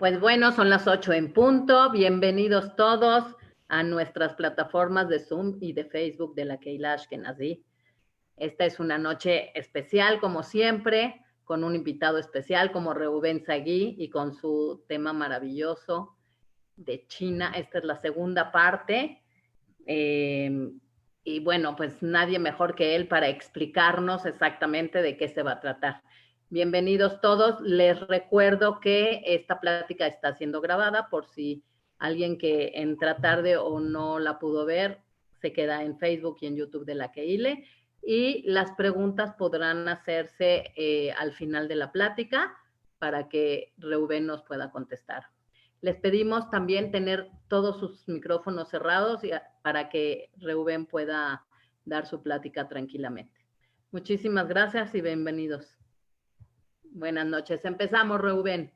Pues bueno, son las 8 en punto. Bienvenidos todos a nuestras plataformas de Zoom y de Facebook de la Keilah Ashkenazi. Esta es una noche especial, como siempre, con un invitado especial como Reuben Sagui y con su tema maravilloso de China. Esta es la segunda parte. Y bueno, pues nadie mejor que él para explicarnos exactamente de qué se va a tratar. Bienvenidos todos. Les recuerdo que esta plática está siendo grabada por si alguien que entra tarde o no la pudo ver, se queda en Facebook y en YouTube de la Keile. Y las preguntas podrán hacerse al final de la plática para que Reuben nos pueda contestar. Les pedimos también tener todos sus micrófonos cerrados para que Reuben pueda dar su plática tranquilamente. Muchísimas gracias y bienvenidos. Buenas noches. Empezamos, Reuben.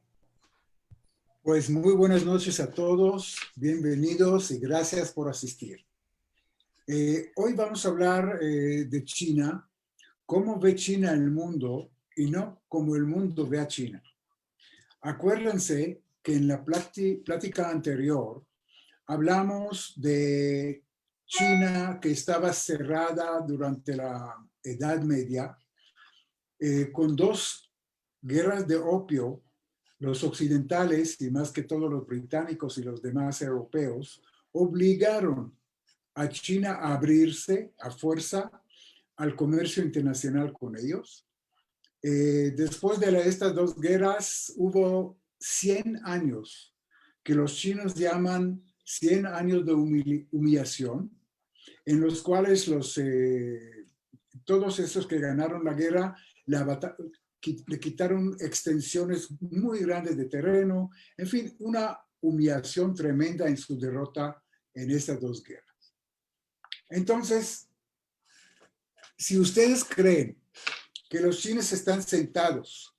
Pues muy buenas noches a todos, bienvenidos y gracias por asistir. Hoy vamos a hablar de China, cómo ve China el mundo y no cómo el mundo ve a China. Acuérdense que en la plática anterior hablamos de China que estaba cerrada durante la Edad Media con dos guerras de opio. Los occidentales, y más que todos los británicos y los demás europeos, obligaron a China a abrirse a fuerza al comercio internacional con ellos. Después de estas dos guerras hubo 100 años que los chinos llaman 100 años de humillación, en los cuales todos esos que ganaron la guerra le quitaron extensiones muy grandes de terreno, en fin, una humillación tremenda en su derrota en estas dos guerras. Entonces, si ustedes creen que los chinos están sentados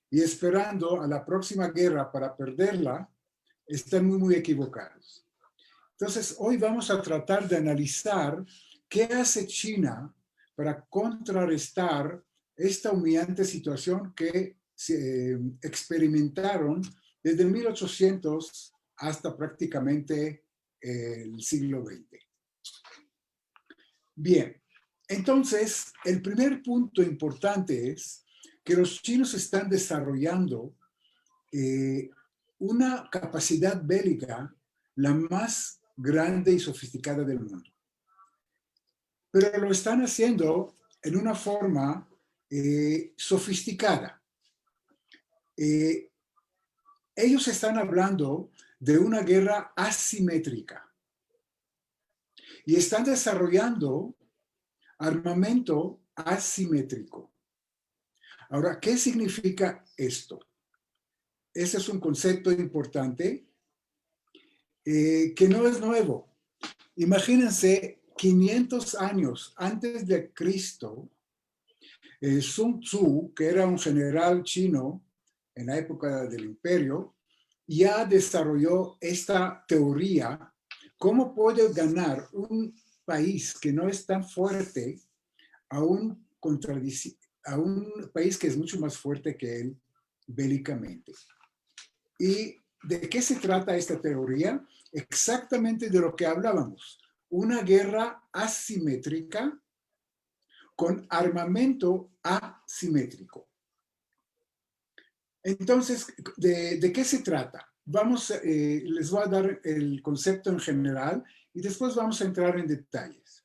y esperando a la próxima guerra para perderla, están muy equivocados. Entonces, hoy vamos a tratar de analizar qué hace China para contrarrestar esta humillante situación que se experimentaron desde el 1800 hasta prácticamente el siglo XX. Bien, entonces el primer punto importante es que los chinos están desarrollando una capacidad bélica la más grande y sofisticada del mundo. Pero lo están haciendo en una forma sofisticada. Ellos están hablando de una guerra asimétrica y están desarrollando armamento asimétrico. Ahora, ¿qué significa esto? Ese es un concepto importante que no es nuevo. Imagínense 500 años antes de Cristo, Sun Tzu, que era un general chino en la época del imperio, ya desarrolló esta teoría, cómo puede ganar un país que no es tan fuerte a un país que es mucho más fuerte que él bélicamente. ¿Y de qué se trata esta teoría? Exactamente de lo que hablábamos, una guerra asimétrica con armamento asimétrico. Entonces, ¿de qué se trata? Les voy a dar el concepto en general y después vamos a entrar en detalles.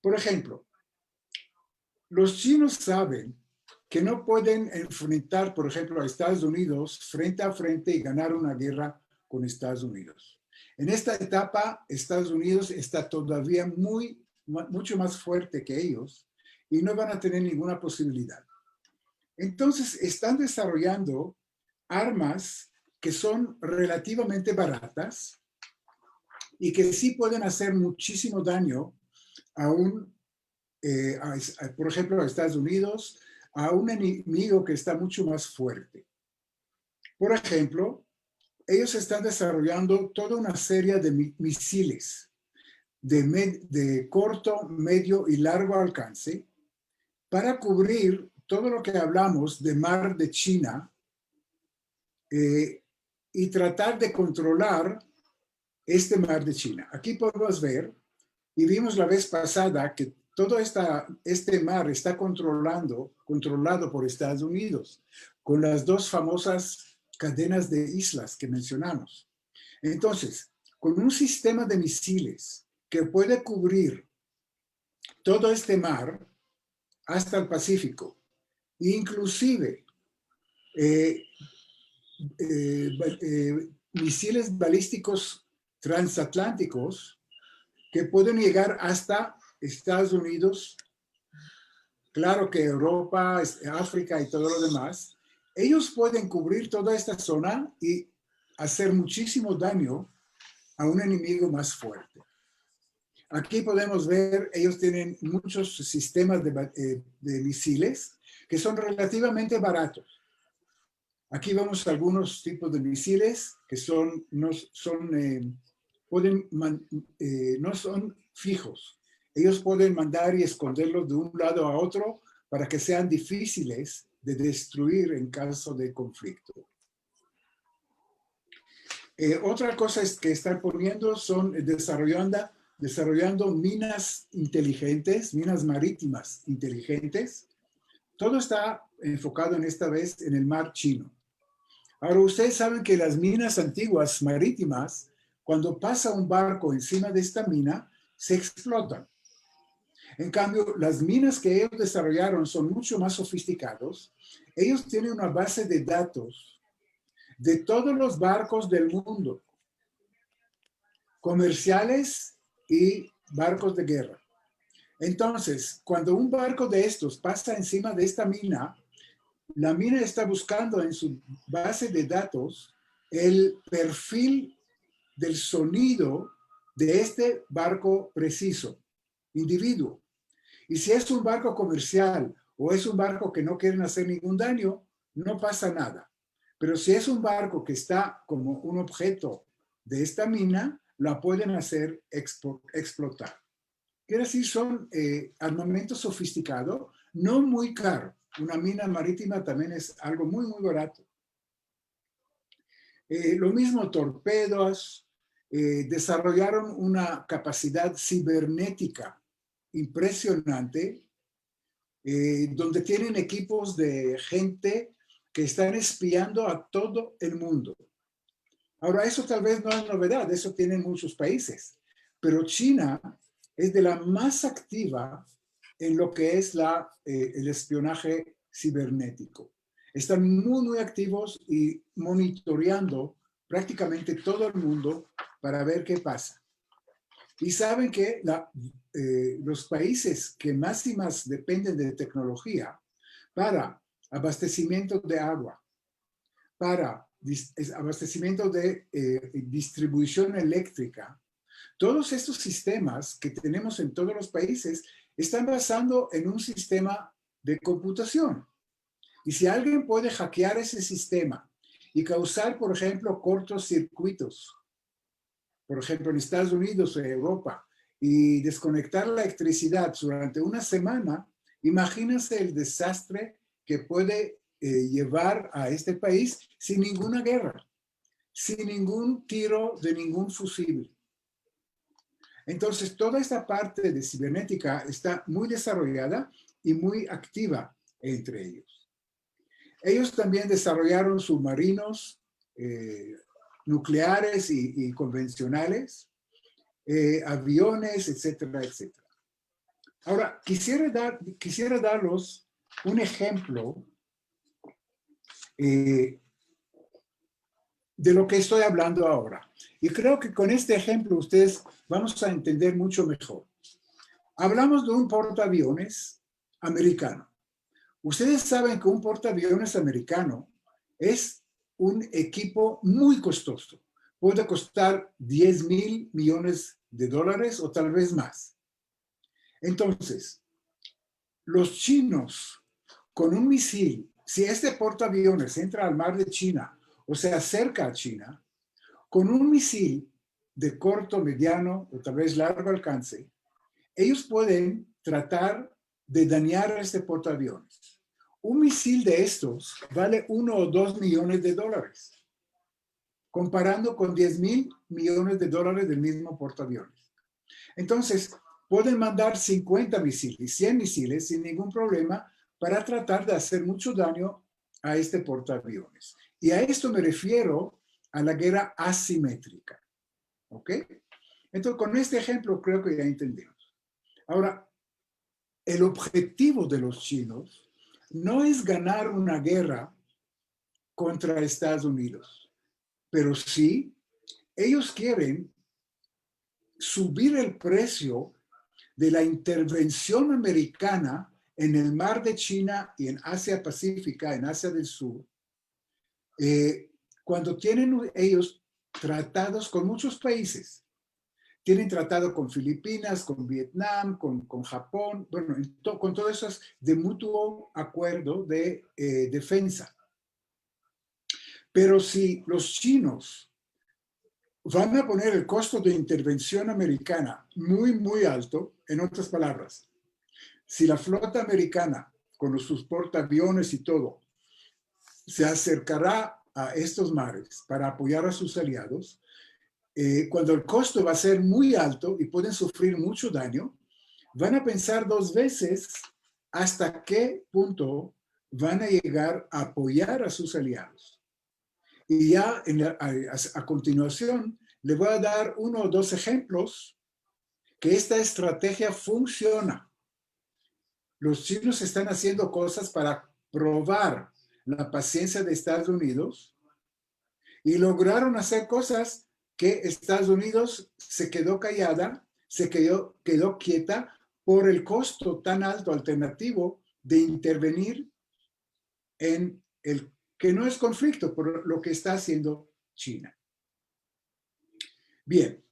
Por ejemplo, los chinos saben que no pueden enfrentar, por ejemplo, a Estados Unidos frente a frente y ganar una guerra con Estados Unidos. En esta etapa, Estados Unidos está todavía mucho más fuerte que ellos y no van a tener ninguna posibilidad. Entonces, están desarrollando armas que son relativamente baratas y que sí pueden hacer muchísimo daño por ejemplo, a Estados Unidos, a un enemigo que está mucho más fuerte. Por ejemplo, ellos están desarrollando toda una serie de misiles de corto, medio y largo alcance para cubrir todo lo que hablamos de mar de China y tratar de controlar este mar de China. Aquí podemos ver, y vimos la vez pasada, que todo este mar está controlado por Estados Unidos, con las dos famosas cadenas de islas que mencionamos. Entonces, con un sistema de misiles que puede cubrir todo este mar hasta el Pacífico, inclusive misiles balísticos transatlánticos que pueden llegar hasta Estados Unidos, claro que Europa, África y todo lo demás. Ellos pueden cubrir toda esta zona y hacer muchísimo daño a un enemigo más fuerte. Aquí podemos ver, ellos tienen muchos sistemas de misiles que son relativamente baratos. Aquí vemos algunos tipos de misiles que no son fijos. Ellos pueden mandar y esconderlos de un lado a otro para que sean difíciles de destruir en caso de conflicto. Otra cosa que están poniendo son desarrollando minas inteligentes, minas marítimas inteligentes. Todo está enfocado en esta vez en el mar Chino. Ahora, ustedes saben que las minas antiguas marítimas, cuando pasa un barco encima de esta mina, se explotan. En cambio, las minas que ellos desarrollaron son mucho más sofisticados. Ellos tienen una base de datos de todos los barcos del mundo, comerciales y barcos de guerra. Entonces, cuando un barco de estos pasa encima de esta mina, la mina está buscando en su base de datos el perfil del sonido de este barco preciso, individuo. Y si es un barco comercial o es un barco que no quieren hacer ningún daño, no pasa nada. Pero si es un barco que está como un objeto de esta mina, la pueden hacer explotar. Quiere decir, son armamento sofisticado, no muy caro. Una mina marítima también es algo muy, muy barato. Lo mismo torpedos, desarrollaron una capacidad cibernética impresionante, donde tienen equipos de gente que están espiando a todo el mundo. Ahora, eso tal vez no es novedad, eso tienen muchos países, pero China es de la más activa en lo que es el espionaje cibernético. Están muy, muy activos y monitoreando prácticamente todo el mundo para ver qué pasa. Y saben que los países que más y más dependen de tecnología para abastecimiento de agua, para abastecimiento de distribución eléctrica, todos estos sistemas que tenemos en todos los países están basando en un sistema de computación. Y si alguien puede hackear ese sistema y causar, por ejemplo, cortocircuitos, por ejemplo, en Estados Unidos o en Europa, y desconectar la electricidad durante una semana, imagínense el desastre que puede llevar a este país sin ninguna guerra, sin ningún tiro de ningún fusible. Entonces, toda esta parte de cibernética está muy desarrollada y muy activa entre ellos. Ellos también desarrollaron submarinos nucleares y convencionales, aviones, etcétera, etcétera. Ahora, quisiera darlos un ejemplo de lo que estoy hablando ahora. Y creo que con este ejemplo ustedes vamos a entender mucho mejor. Hablamos de un portaaviones americano. Ustedes saben que un portaaviones americano es un equipo muy costoso. Puede costar 10,000 millones de dólares o tal vez más. Entonces, los chinos con un misil, si este portaaviones entra al mar de China o se acerca a China, con un misil de corto, mediano o tal vez largo alcance, ellos pueden tratar de dañar a este portaaviones. Un misil de estos vale 1 o 2 millones de dólares. comparando con 10,000 millones de dólares del mismo portaaviones. Entonces, pueden mandar 50 misiles, 100 misiles sin ningún problema para tratar de hacer mucho daño a este portaaviones. Y a esto me refiero a la guerra asimétrica. ¿Ok? Entonces, con este ejemplo creo que ya entendemos. Ahora, el objetivo de los chinos no es ganar una guerra contra Estados Unidos, pero sí, ellos quieren subir el precio de la intervención americana en el mar de China y en Asia Pacífica, en Asia del Sur, cuando tienen ellos tratados con muchos países. Tienen tratado con Filipinas, con Vietnam, con Japón, bueno, con todas esas de mutuo acuerdo de defensa. Pero si los chinos van a poner el costo de intervención americana muy, muy alto, en otras palabras, si la flota americana, con sus portaaviones y todo, se acercará a estos mares para apoyar a sus aliados, cuando el costo va a ser muy alto y pueden sufrir mucho daño, van a pensar dos veces hasta qué punto van a llegar a apoyar a sus aliados. Y ya a continuación le voy a dar uno o dos ejemplos que esta estrategia funciona. Los chinos están haciendo cosas para probar la paciencia de Estados Unidos y lograron hacer cosas que Estados Unidos se quedó callada, se quedó quieta por el costo tan alto alternativo de intervenir en el que no es conflicto, por lo que está haciendo China. Bien,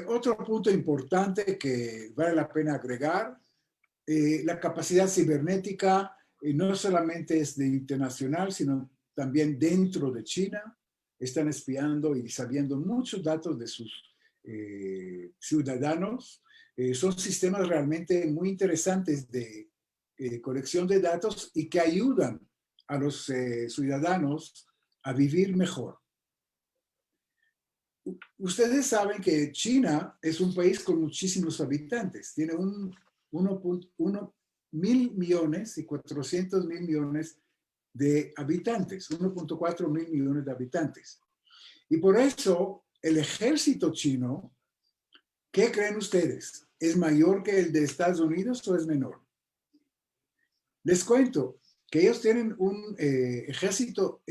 otro punto importante que vale la pena agregar, la capacidad cibernética no solamente es de internacional, sino también dentro de China. Están espiando y sabiendo muchos datos de sus ciudadanos. Son sistemas realmente muy interesantes de colección de datos y que ayudan a los ciudadanos a vivir mejor. Ustedes saben que China es un país con muchísimos habitantes. Tiene 1.1 millones y 400 millones de habitantes, 1.4 millones de habitantes. Y por eso el ejército chino, ¿qué creen ustedes? ¿Es mayor que el de Estados Unidos o es menor? Les cuento que ellos tienen un ejército,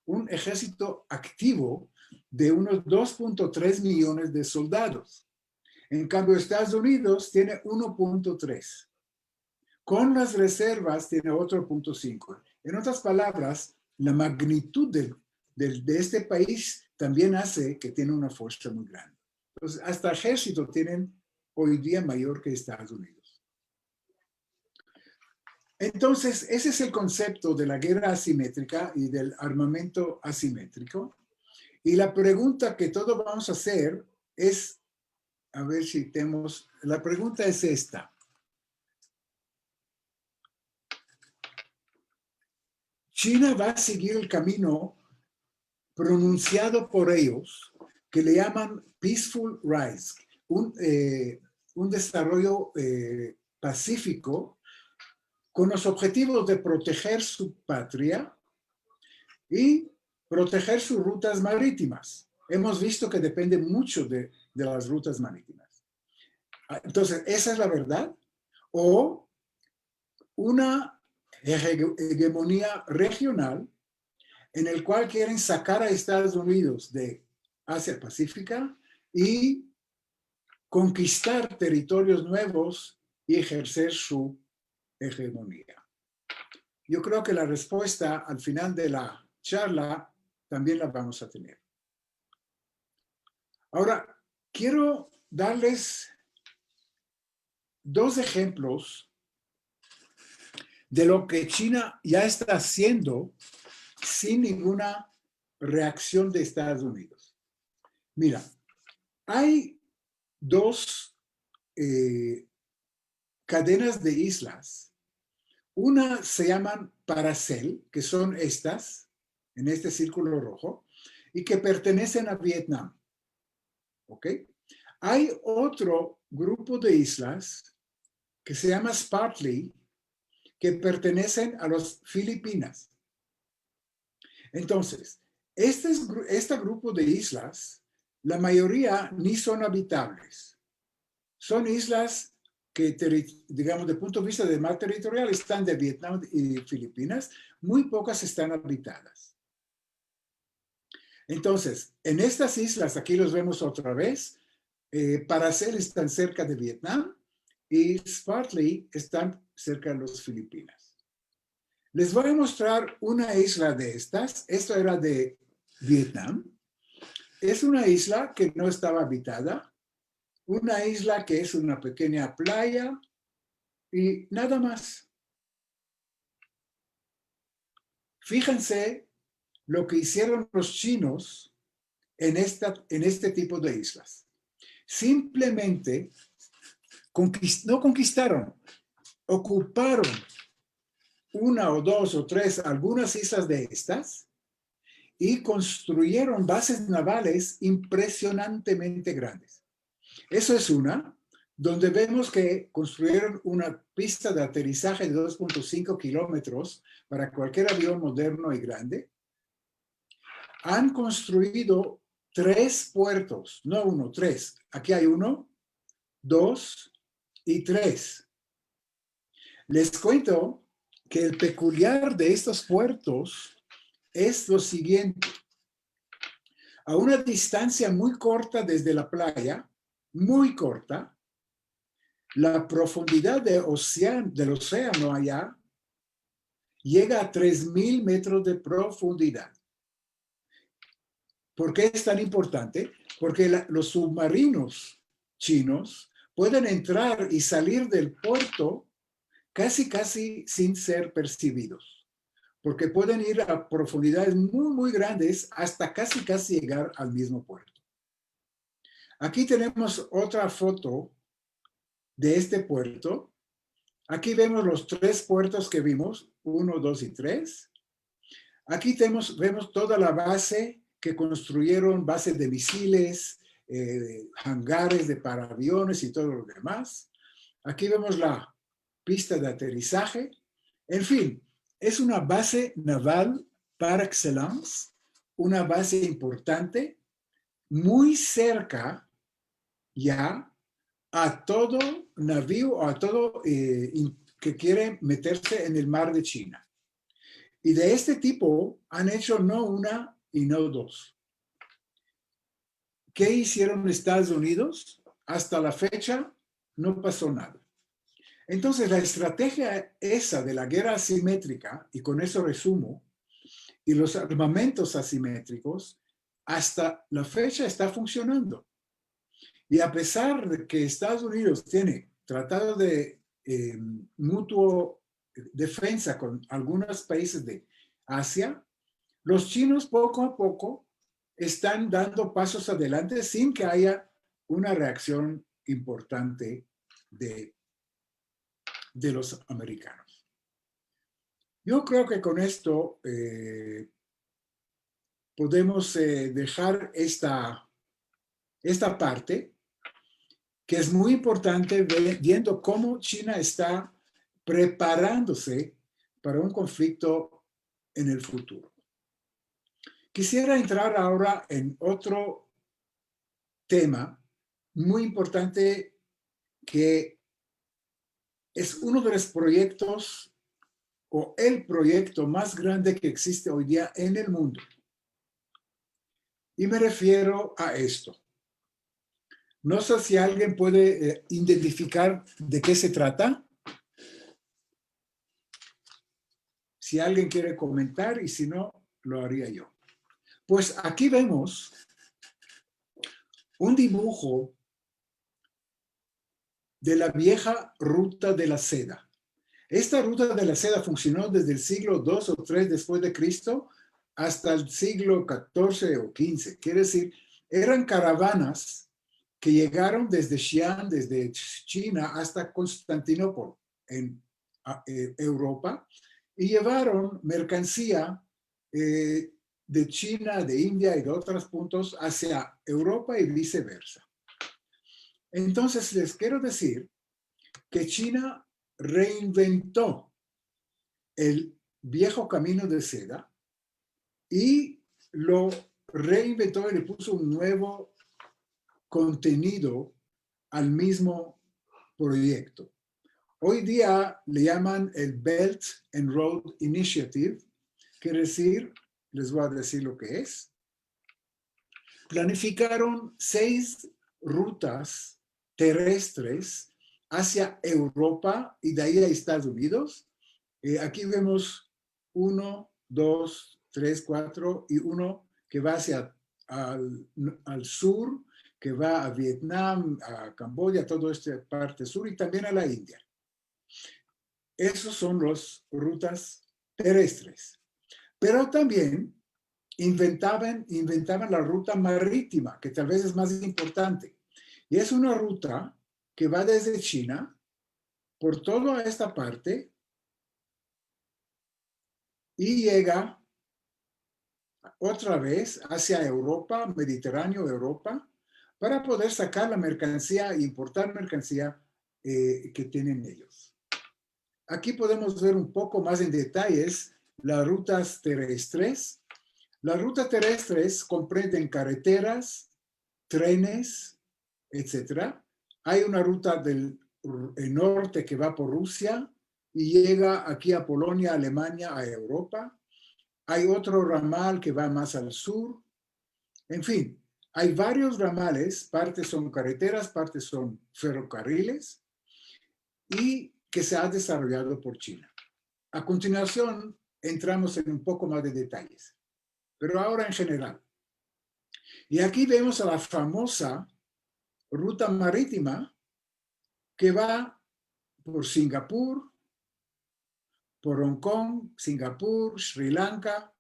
un ejército activo de unos 2.3 millones de soldados. En cambio, Estados Unidos tiene 1.3. Con las reservas tiene otro 0.5. En otras palabras, la magnitud de este país también hace que tiene una fuerza muy grande. Entonces, hasta ejército tienen hoy día mayor que Estados Unidos. Entonces, ese es el concepto de la guerra asimétrica y del armamento asimétrico. Y la pregunta que todos vamos a hacer es, a ver si tenemos, la pregunta es esta. China va a seguir el camino pronunciado por ellos, que le llaman Peaceful Rise, un desarrollo pacífico con los objetivos de proteger su patria y proteger sus rutas marítimas. Hemos visto que depende mucho de las rutas marítimas. Entonces, ¿esa es la verdad? O una hegemonía regional en el cual quieren sacar a Estados Unidos de Asia Pacífica y conquistar territorios nuevos y ejercer su hegemonía. Yo creo que la respuesta al final de la charla también la vamos a tener. Ahora, quiero darles dos ejemplos de lo que China ya está haciendo sin ninguna reacción de Estados Unidos. Mira, hay dos cadenas de islas, Una se llaman Paracel, que son estas, en este círculo rojo, y que pertenecen a Vietnam. ¿Ok? Hay otro grupo de islas que se llama Spratly, que pertenecen a las Filipinas. Entonces, este grupo de islas, la mayoría ni son habitables. Son islas que, digamos, de punto de vista de mar territorial, están de Vietnam y Filipinas. Muy pocas están habitadas. Entonces, en estas islas, aquí los vemos otra vez, Paracel están cerca de Vietnam y Spratly están cerca de las Filipinas. Les voy a mostrar una isla de estas. Esto era de Vietnam. Es una isla que no estaba habitada, una isla que es una pequeña playa y nada más. Fíjense lo que hicieron los chinos en este tipo de islas. Simplemente no conquistaron, ocuparon una o dos o tres, algunas islas de estas, y construyeron bases navales impresionantemente grandes. Eso es una, donde vemos que construyeron una pista de aterrizaje de 2.5 kilómetros para cualquier avión moderno y grande. Han construido 3 puertos, no uno, 3. Aquí hay 1, 2 y 3. Les cuento que el peculiar de estos puertos es lo siguiente. A una distancia muy corta desde la playa, muy corta, la profundidad del océano allá llega a 3,000 metros de profundidad. ¿Por qué es tan importante? Porque los submarinos chinos pueden entrar y salir del puerto casi sin ser percibidos, porque pueden ir a profundidades muy grandes hasta casi llegar al mismo puerto. Aquí tenemos otra foto de este puerto. Aquí vemos los 3 puertos que vimos, 1, 2 y 3. Aquí vemos toda la base que construyeron, bases de misiles, hangares de paraaviones y todo lo demás. Aquí vemos la pista de aterrizaje. En fin, es una base naval par excellence, una base importante, muy cerca ya a todo navío o a todo que quiere meterse en el mar de China. Y de este tipo han hecho no una y no 2. ¿Qué hicieron Estados Unidos? Hasta la fecha no pasó nada. Entonces la estrategia esa de la guerra asimétrica, y con eso resumo, y los armamentos asimétricos, hasta la fecha está funcionando. Y a pesar de que Estados Unidos tiene tratado de mutuo defensa con algunos países de Asia, los chinos poco a poco están dando pasos adelante sin que haya una reacción importante de los americanos. Yo creo que con esto podemos dejar esta parte, que es muy importante, viendo cómo China está preparándose para un conflicto en el futuro. Quisiera entrar ahora en otro tema muy importante que es uno de los proyectos o el proyecto más grande que existe hoy día en el mundo. Y me refiero a esto. No sé si alguien puede identificar de qué se trata. Si alguien quiere comentar y si no, lo haría yo. Pues aquí vemos un dibujo de la vieja ruta de la seda. Esta ruta de la seda funcionó desde el siglo II o III después de Cristo hasta el siglo XIV o XV. Quiere decir, eran caravanas que llegaron desde Xi'an, desde China, hasta Constantinopla, en Europa y llevaron mercancía de China, de India y de otros puntos hacia Europa y viceversa. Entonces les quiero decir que China reinventó el viejo camino de seda y lo reinventó y le puso un nuevo contenido al mismo proyecto. Hoy día le llaman el Belt and Road Initiative, quiere decir, les voy a decir lo que es. Planificaron 6 rutas terrestres hacia Europa y de ahí a Estados Unidos. Aquí vemos 1, 2, 3, 4 y uno que va hacia al sur, que va a Vietnam, a Camboya, toda esta parte sur y también a la India. Esas son las rutas terrestres. Pero también inventaban la ruta marítima, que tal vez es más importante. Y es una ruta que va desde China por toda esta parte y llega otra vez hacia Europa, Mediterráneo, Europa, para poder sacar la mercancía e importar mercancía que tienen ellos. Aquí podemos ver un poco más en detalles las rutas terrestres. Las rutas terrestres comprenden carreteras, trenes, etc. Hay una ruta del norte que va por Rusia y llega aquí a Polonia, Alemania, a Europa. Hay otro ramal que va más al sur. En fin, hay varios ramales, partes son carreteras, partes son ferrocarriles y que se ha desarrollado por China. A continuación, entramos en un poco más de detalles, pero ahora en general. Y aquí vemos a la famosa ruta marítima que va por Singapur, por Hong Kong, Singapur, Sri Lanka,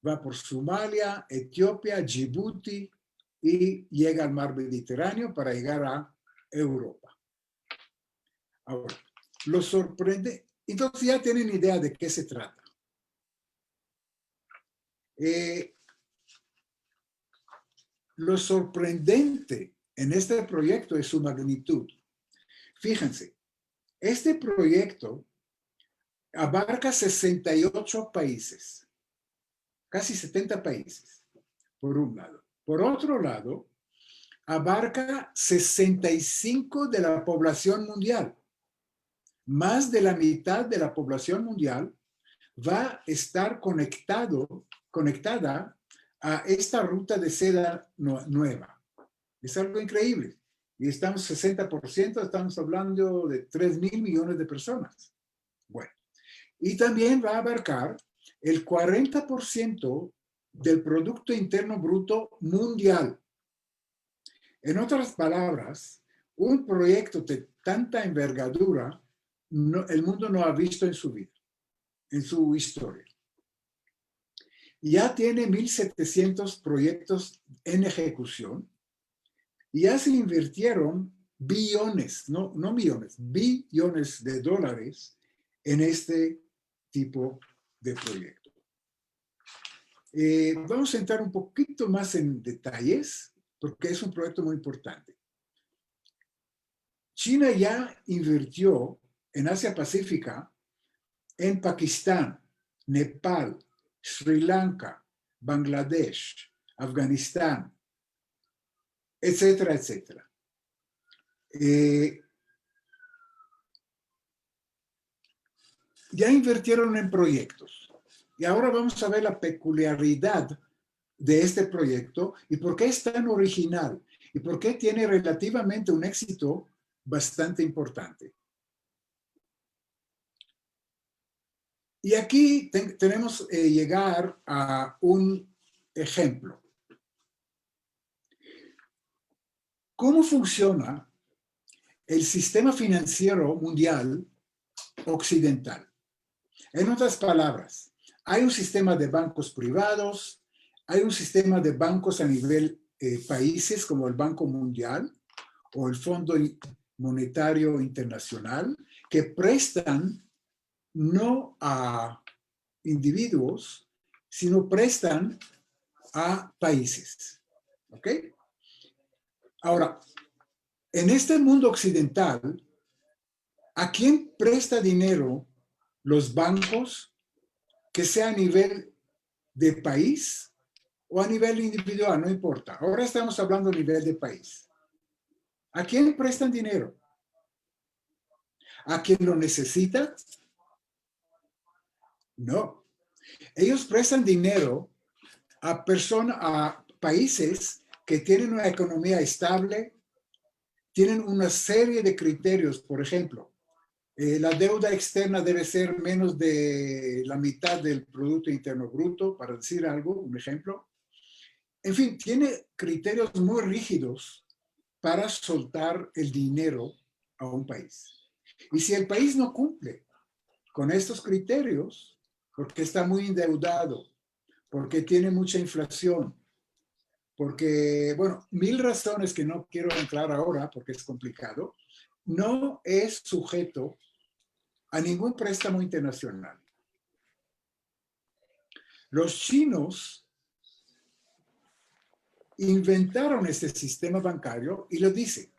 va por Somalia, Etiopía, Djibouti y llega al mar Mediterráneo para llegar a Europa. Ahora, lo sorprende, entonces ya tienen idea de qué se trata. Lo sorprendente en este proyecto es su magnitud. Fíjense, este proyecto abarca 68 países, casi 70 países, por un lado. Por otro lado, abarca 65% de la población mundial. Más de la mitad de la población mundial va a estar conectada a esta ruta de seda nueva. Es algo increíble. Y estamos 60%, estamos hablando de 3.000 millones de personas. Bueno, y también va a abarcar el 40% del Producto Interno Bruto mundial. En otras palabras, un proyecto de tanta envergadura el mundo no ha visto en su vida, en su historia. Ya tiene 1.700 proyectos en ejecución y ya se invirtieron billones, no millones, billones de dólares en este tipo de proyecto. Vamos a entrar un poquito más en detalles porque es un proyecto muy importante. China ya invirtió en Asia Pacífica, en Pakistán, Nepal, Sri Lanka, Bangladesh, Afganistán, etcétera, etcétera. Ya invirtieron en proyectos. Y ahora vamos a ver la peculiaridad de este proyecto y por qué es tan original y por qué tiene relativamente un éxito bastante importante. Y aquí tenemos llegar a un ejemplo. ¿Cómo funciona el sistema financiero mundial occidental? En otras palabras, hay un sistema de bancos privados, hay un sistema de bancos a nivel países como el Banco Mundial o el Fondo Monetario Internacional que prestan no a individuos, sino prestan a países. ¿Ok? Ahora, en este mundo occidental, ¿a quién presta dinero los bancos, que sea a nivel de país o a nivel individual? No importa. Ahora estamos hablando a nivel de país. ¿A quién prestan dinero? ¿A quien lo necesita? No. Ellos prestan dinero a personas, a países que tienen una economía estable, tienen una serie de criterios. Por ejemplo, la deuda externa debe ser menos de la mitad del Producto Interno Bruto, para decir algo, un ejemplo. En fin, tiene criterios muy rígidos para soltar el dinero a un país. Y si el país no cumple con estos criterios, porque está muy endeudado, porque tiene mucha inflación, porque, bueno, mil razones que no quiero entrar ahora porque es complicado, no es sujeto a ningún préstamo internacional. Los chinos inventaron este sistema bancario y lo dice: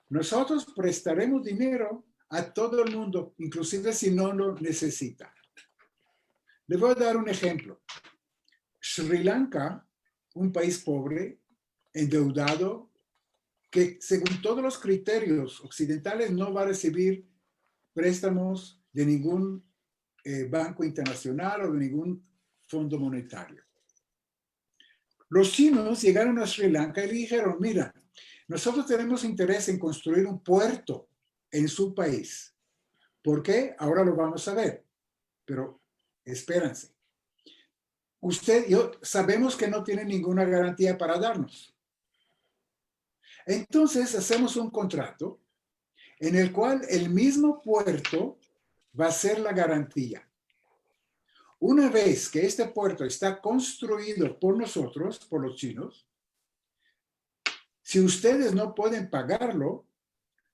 nosotros prestaremos dinero a todo el mundo, inclusive si no lo necesita. Le voy a dar un ejemplo. Sri Lanka, un país pobre, endeudado, que según todos los criterios occidentales no va a recibir préstamos de ningún banco internacional o de ningún fondo monetario. Los chinos llegaron a Sri Lanka y le dijeron: mira, nosotros tenemos interés en construir un puerto en su país. ¿Por qué? Ahora lo vamos a ver, pero espérense. Usted y yo sabemos que no tiene ninguna garantía para darnos. Entonces hacemos un contrato en el cual el mismo puerto va a ser la garantía. Una vez que este puerto está construido por nosotros, por los chinos, si ustedes no pueden pagarlo,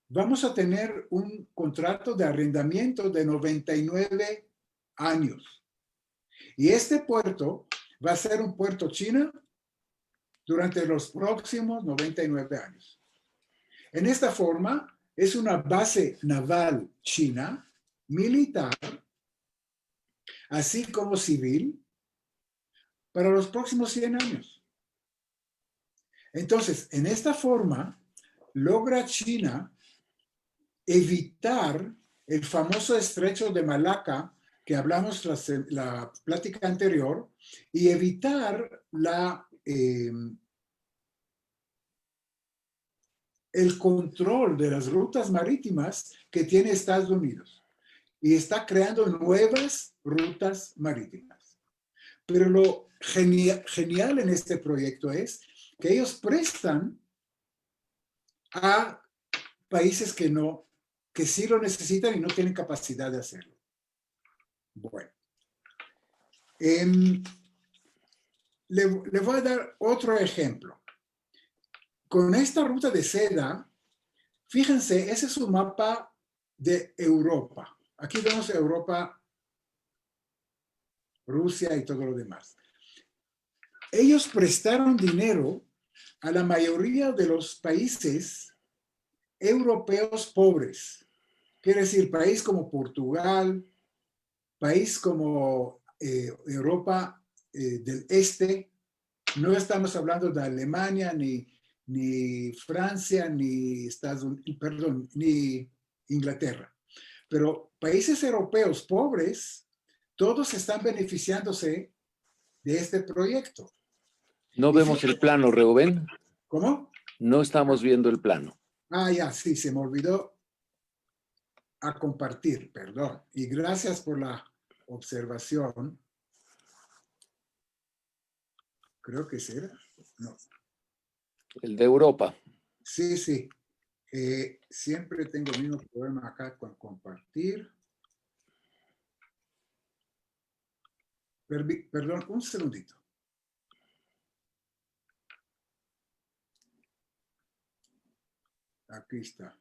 vamos a tener un contrato de arrendamiento de 99 años. Y este puerto va a ser un puerto chino durante los próximos 99 años. En esta forma, es una base naval china, militar, así como civil, para los próximos 100 años. Entonces, en esta forma, logra China evitar el famoso estrecho de Malaca que hablamos la plática anterior, y evitar el control de las rutas marítimas que tiene Estados Unidos. Y está creando nuevas rutas marítimas. Pero lo genial en este proyecto es que ellos prestan a países que sí lo necesitan y no tienen capacidad de hacerlo. Bueno, le voy a dar otro ejemplo. Con esta ruta de seda, fíjense, ese es un mapa de Europa. Aquí vemos Europa, Rusia y todo lo demás. Ellos prestaron dinero a la mayoría de los países europeos pobres. Quiere decir, país como Portugal, país como Europa del Este. No estamos hablando de Alemania, ni Francia, ni Estados Unidos, perdón, ni Inglaterra. Pero países europeos pobres, todos están beneficiándose de este proyecto. No vemos el plano, Reuben. ¿Cómo? No estamos viendo el plano. Ah, ya, sí, se me olvidó a compartir, perdón. Y gracias por la observación. Creo que será. No. El de Europa. Sí, sí. Siempre tengo el mismo problema acá con compartir. Perdón, un segundito. Aquí está.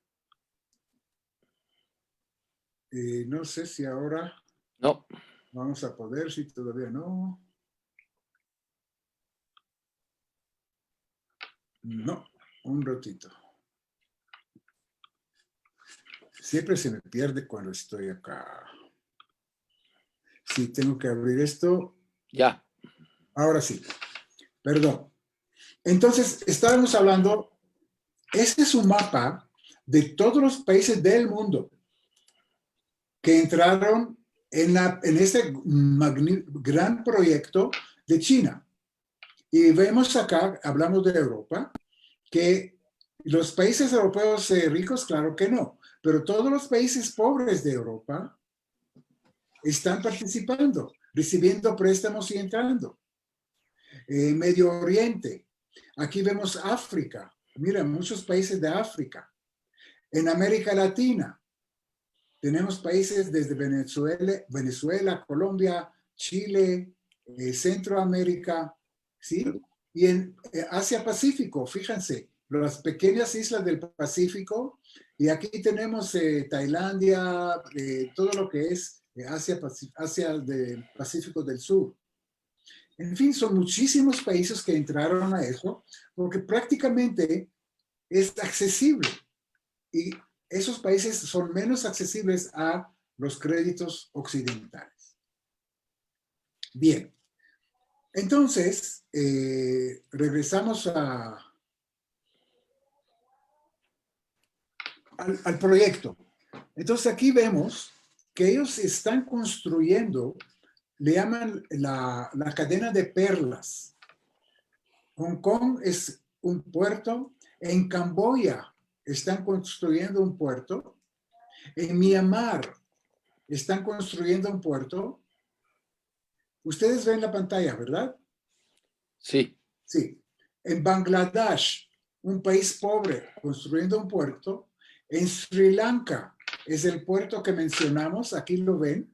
No sé si ahora No. Vamos a poder, si todavía no. No, un ratito. Siempre se me pierde cuando estoy acá. Sí, tengo que abrir esto. Ya. Ahora sí. Perdón. Entonces, estábamos hablando, este es un mapa de todos los países del mundo que entraron en este gran proyecto de China. Y vemos acá, hablamos de Europa, que los países europeos ricos, claro que no, pero todos los países pobres de Europa están participando, recibiendo préstamos y entrando. Medio Oriente, aquí vemos África, mira, muchos países de África. En América Latina, tenemos países desde Venezuela, Colombia, Chile, Centroamérica, ¿sí? Y en Asia-Pacífico, fíjense, las pequeñas islas del Pacífico, y aquí tenemos Tailandia, todo lo que es Asia del Pacífico del Sur. En fin, son muchísimos países que entraron a eso, porque prácticamente es accesible. Y esos países son menos accesibles a los créditos occidentales. Bien, entonces regresamos al proyecto. Entonces aquí vemos que ellos están construyendo, le llaman la cadena de perlas. Hong Kong es un puerto, en Camboya están construyendo un puerto, en Myanmar están construyendo un puerto. Ustedes ven la pantalla, ¿verdad? Sí. Sí. En Bangladesh, un país pobre, construyendo un puerto. En Sri Lanka es el puerto que mencionamos, aquí lo ven.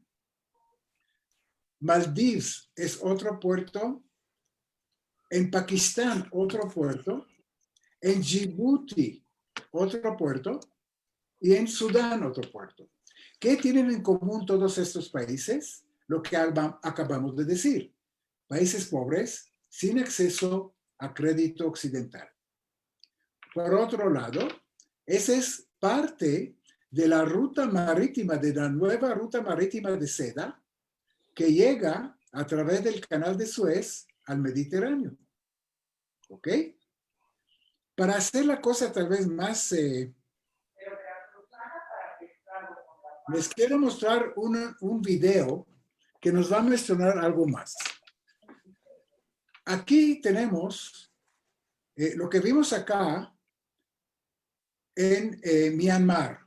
Maldives es otro puerto. En Pakistán, otro puerto. En Djibouti, otro puerto. Y en Sudán, otro puerto. ¿Qué tienen en común todos estos países? Lo que acabamos de decir. Países pobres sin acceso a crédito occidental. Por otro lado, esa es parte de la ruta marítima, de la nueva ruta marítima de seda, que llega a través del Canal de Suez al Mediterráneo. ¿Ok? Para hacer la cosa tal vez más... les quiero mostrar un video que nos va a mencionar algo más. Aquí tenemos lo que vimos acá en Myanmar.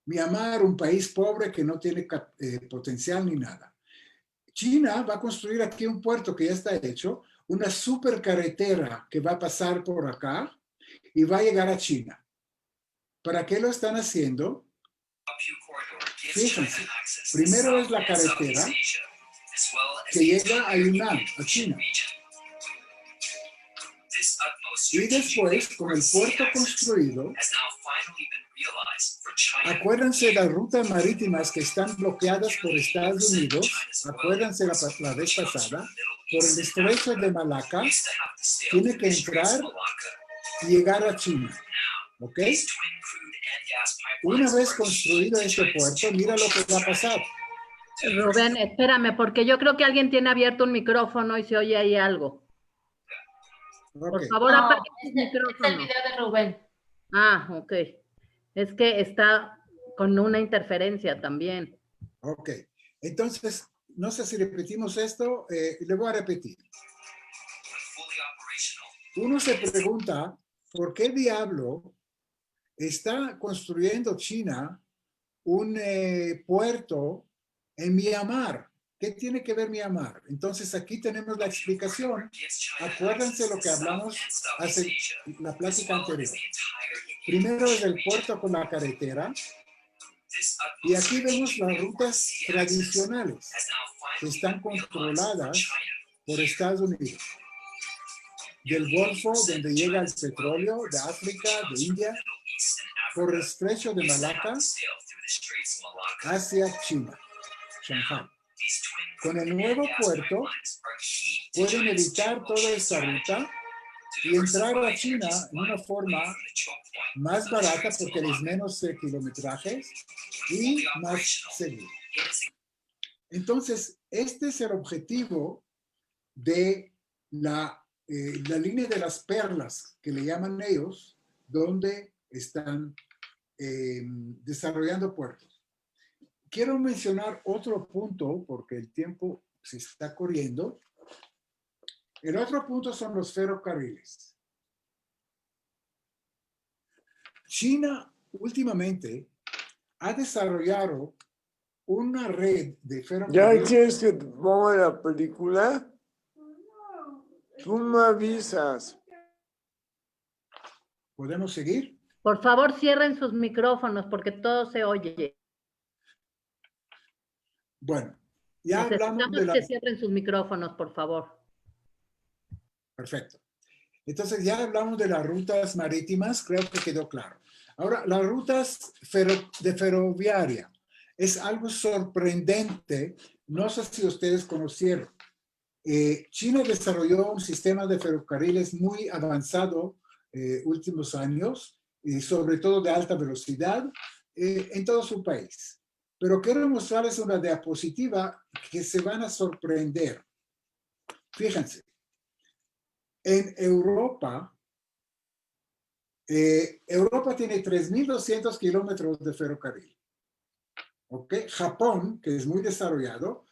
Myanmar, un país pobre que no tiene potencial ni nada. China va a construir aquí un puerto que ya está hecho, una supercarretera que va a pasar por acá y va a llegar a China. ¿Para qué lo están haciendo? Fíjense, primero es la carretera que llega a Yunnan, a China. Y después, con el puerto construido, acuérdense de las rutas marítimas que están bloqueadas por Estados Unidos, acuérdense la vez pasada, por el estrecho de Malaca, tiene que entrar y llegar a China. ¿Ok? Una vez construido este puerto, mira lo que va a pasar. Rubén, espérame, porque yo creo que alguien tiene abierto un micrófono y se oye ahí algo. Okay. Por favor, no, apague el micrófono. Es el video de Rubén. Ah, ok. Es que está con una interferencia también. Ok. Entonces, no sé si repetimos esto, le voy a repetir. Uno se pregunta, ¿por qué diablo está construyendo China un puerto en Myanmar? ¿Qué tiene que ver Myanmar? Entonces aquí tenemos la explicación. Acuérdense lo que hablamos hace la plática anterior. Primero es el puerto con la carretera. Y aquí vemos las rutas tradicionales que están controladas por Estados Unidos. Del Golfo, donde llega el petróleo, de África, de India, por el estrecho de Malaca hacia China. Shanghái. Con el nuevo puerto pueden evitar toda esta ruta y entrar a China en una forma más barata porque hay menos kilometrajes y más seguro. Entonces, este es el objetivo de la línea de las perlas, que le llaman ellos, donde están desarrollando puertos. Quiero mencionar otro punto, porque el tiempo se está corriendo. El otro punto son los ferrocarriles. China últimamente ha desarrollado una red de ¿Ya ferrocarriles. quieres que te ponga la película? Tú me avisas. ¿Podemos seguir? Por favor, cierren sus micrófonos porque todo se oye. Bueno, ya hablamos de Necesitamos la... que cierren sus micrófonos, por favor. Perfecto. Entonces ya hablamos de las rutas marítimas, creo que quedó claro. Ahora, las rutas de ferroviaria es algo sorprendente. No sé si ustedes conocieron. China desarrolló un sistema de ferrocarriles muy avanzado últimos años, y sobre todo de alta velocidad en todo su país. Pero quiero mostrarles una diapositiva que se van a sorprender. Fíjense, en Europa, Europa tiene 3.200 kilómetros de ferrocarril. ¿Ok? Japón, que es muy desarrollado,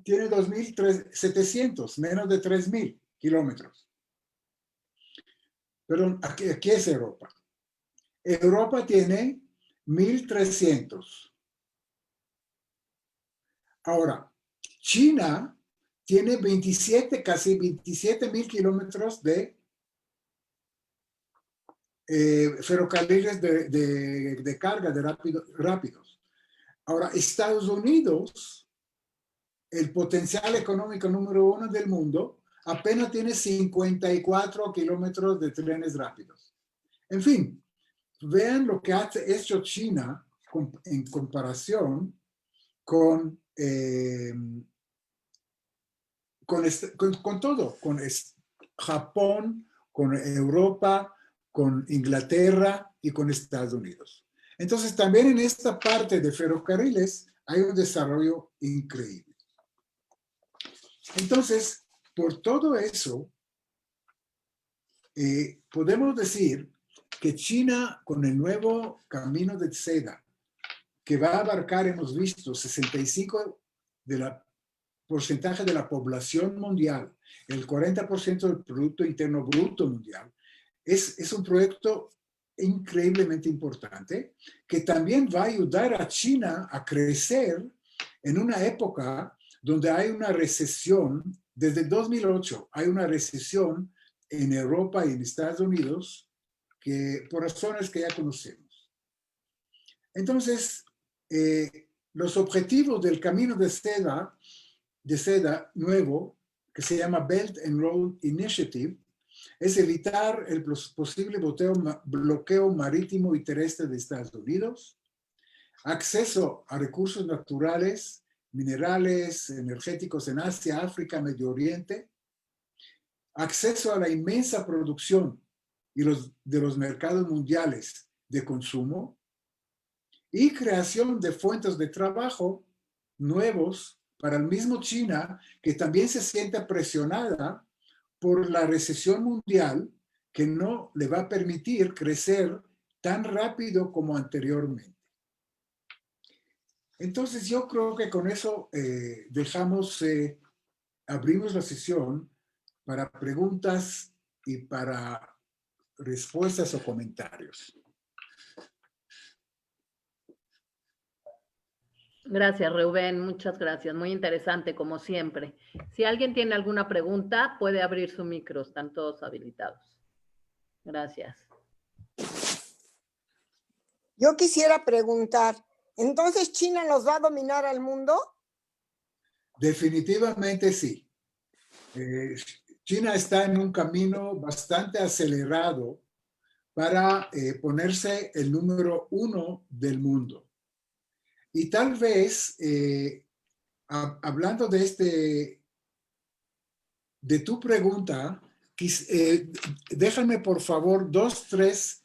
tiene 2.700, menos de 3.000 kilómetros. Pero aquí es Europa. Europa tiene 1.300. Ahora, China tiene 27, casi 27.000 kilómetros de ferrocarriles de carga de rápidos. Ahora, Estados Unidos, el potencial económico número 1 del mundo, apenas tiene 54 kilómetros de trenes rápidos. En fin, vean lo que ha hecho China en comparación con todo, con Japón, con Europa, con Inglaterra y con Estados Unidos. Entonces, también en esta parte de ferrocarriles hay un desarrollo increíble. Entonces, por todo eso, podemos decir que China, con el nuevo camino de seda, que va a abarcar, hemos visto, 65% porcentaje de la población mundial, el 40% del Producto Interno Bruto mundial, es un proyecto increíblemente importante que también va a ayudar a China a crecer en una época donde hay una recesión. Desde 2008 hay una recesión en Europa y en Estados Unidos que, por razones que ya conocemos. Entonces, los objetivos del camino de seda nuevo, que se llama Belt and Road Initiative, es evitar el posible bloqueo marítimo y terrestre de Estados Unidos, acceso a recursos naturales, minerales, energéticos en Asia, África, Medio Oriente, acceso a la inmensa producción de los mercados mundiales de consumo y creación de fuentes de trabajo nuevos para el mismo China, que también se siente presionada por la recesión mundial que no le va a permitir crecer tan rápido como anteriormente. Entonces yo creo que con eso abrimos la sesión para preguntas y para respuestas o comentarios. Gracias, Reuben. Muchas gracias. Muy interesante, como siempre. Si alguien tiene alguna pregunta, puede abrir su micro. Están todos habilitados. Gracias. Yo quisiera preguntar, ¿entonces China nos va a dominar al mundo? Definitivamente sí. China está en un camino bastante acelerado para ponerse el número 1 del mundo. Y tal vez hablando de tu pregunta, déjame por favor 2, 3,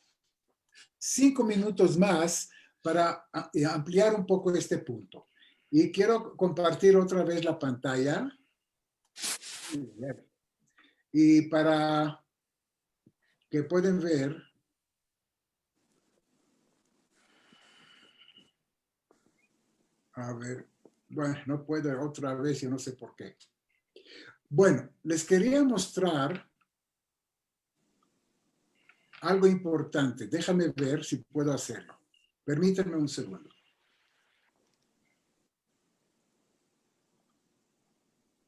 5 minutos más para ampliar un poco este punto. Y quiero compartir otra vez la pantalla. Y para que pueden ver, a ver, bueno, no puedo otra vez, yo no sé por qué. Bueno, les quería mostrar algo importante. Déjame ver si puedo hacerlo. Permítanme un segundo.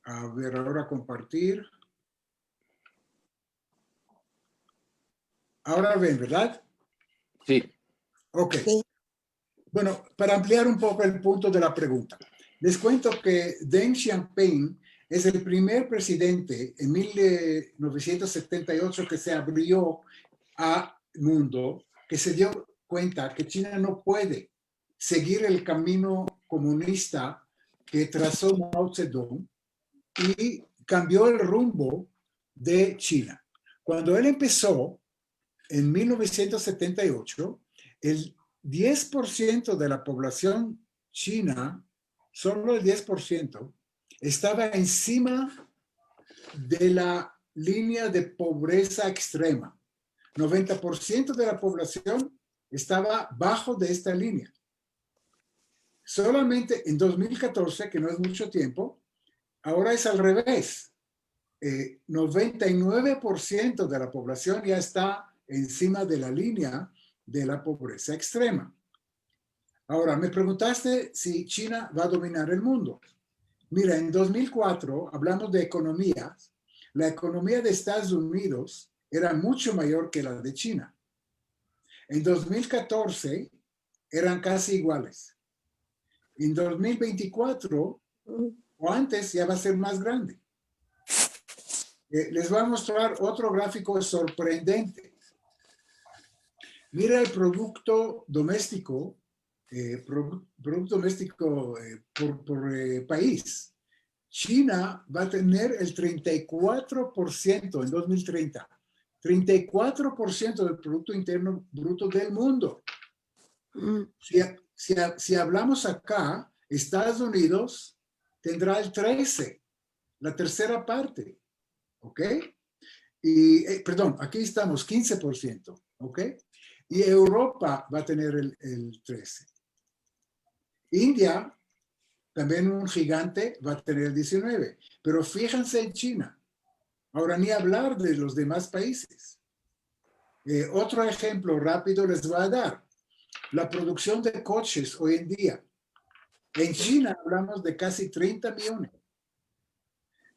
A ver, ahora compartir. Ahora ven, ¿verdad? Sí. Ok. Sí. Bueno, para ampliar un poco el punto de la pregunta, les cuento que Deng Xiaoping es el primer presidente en 1978 que se abrió al mundo, que se dio cuenta que China no puede seguir el camino comunista que trazó Mao Zedong y cambió el rumbo de China. Cuando él empezó en 1978, el 10% de la población china, solo el 10%, estaba encima de la línea de pobreza extrema. 90% de la población estaba bajo de esta línea. Solamente en 2014, que no es mucho tiempo, ahora es al revés. 99% de la población ya está encima de la línea de la pobreza extrema. Ahora, me preguntaste si China va a dominar el mundo. Mira, en 2004 hablamos de economías. La economía de Estados Unidos era mucho mayor que la de China. En 2014 eran casi iguales. En 2024 o antes ya va a ser más grande. Les voy a mostrar otro gráfico sorprendente. Mira el producto doméstico, producto doméstico por país. China va a tener el 34% en 2030. 34% del Producto Interno Bruto del mundo. Si hablamos acá, Estados Unidos tendrá el 13%, la tercera parte. ¿Ok? Y, perdón, aquí estamos, 15%. ¿Ok? Y Europa va a tener el 13%. India, también un gigante, va a tener el 19%. Pero fíjense en China. Ahora, ni hablar de los demás países. Otro ejemplo rápido les voy a dar. La producción de coches hoy en día. En China hablamos de casi 30 millones.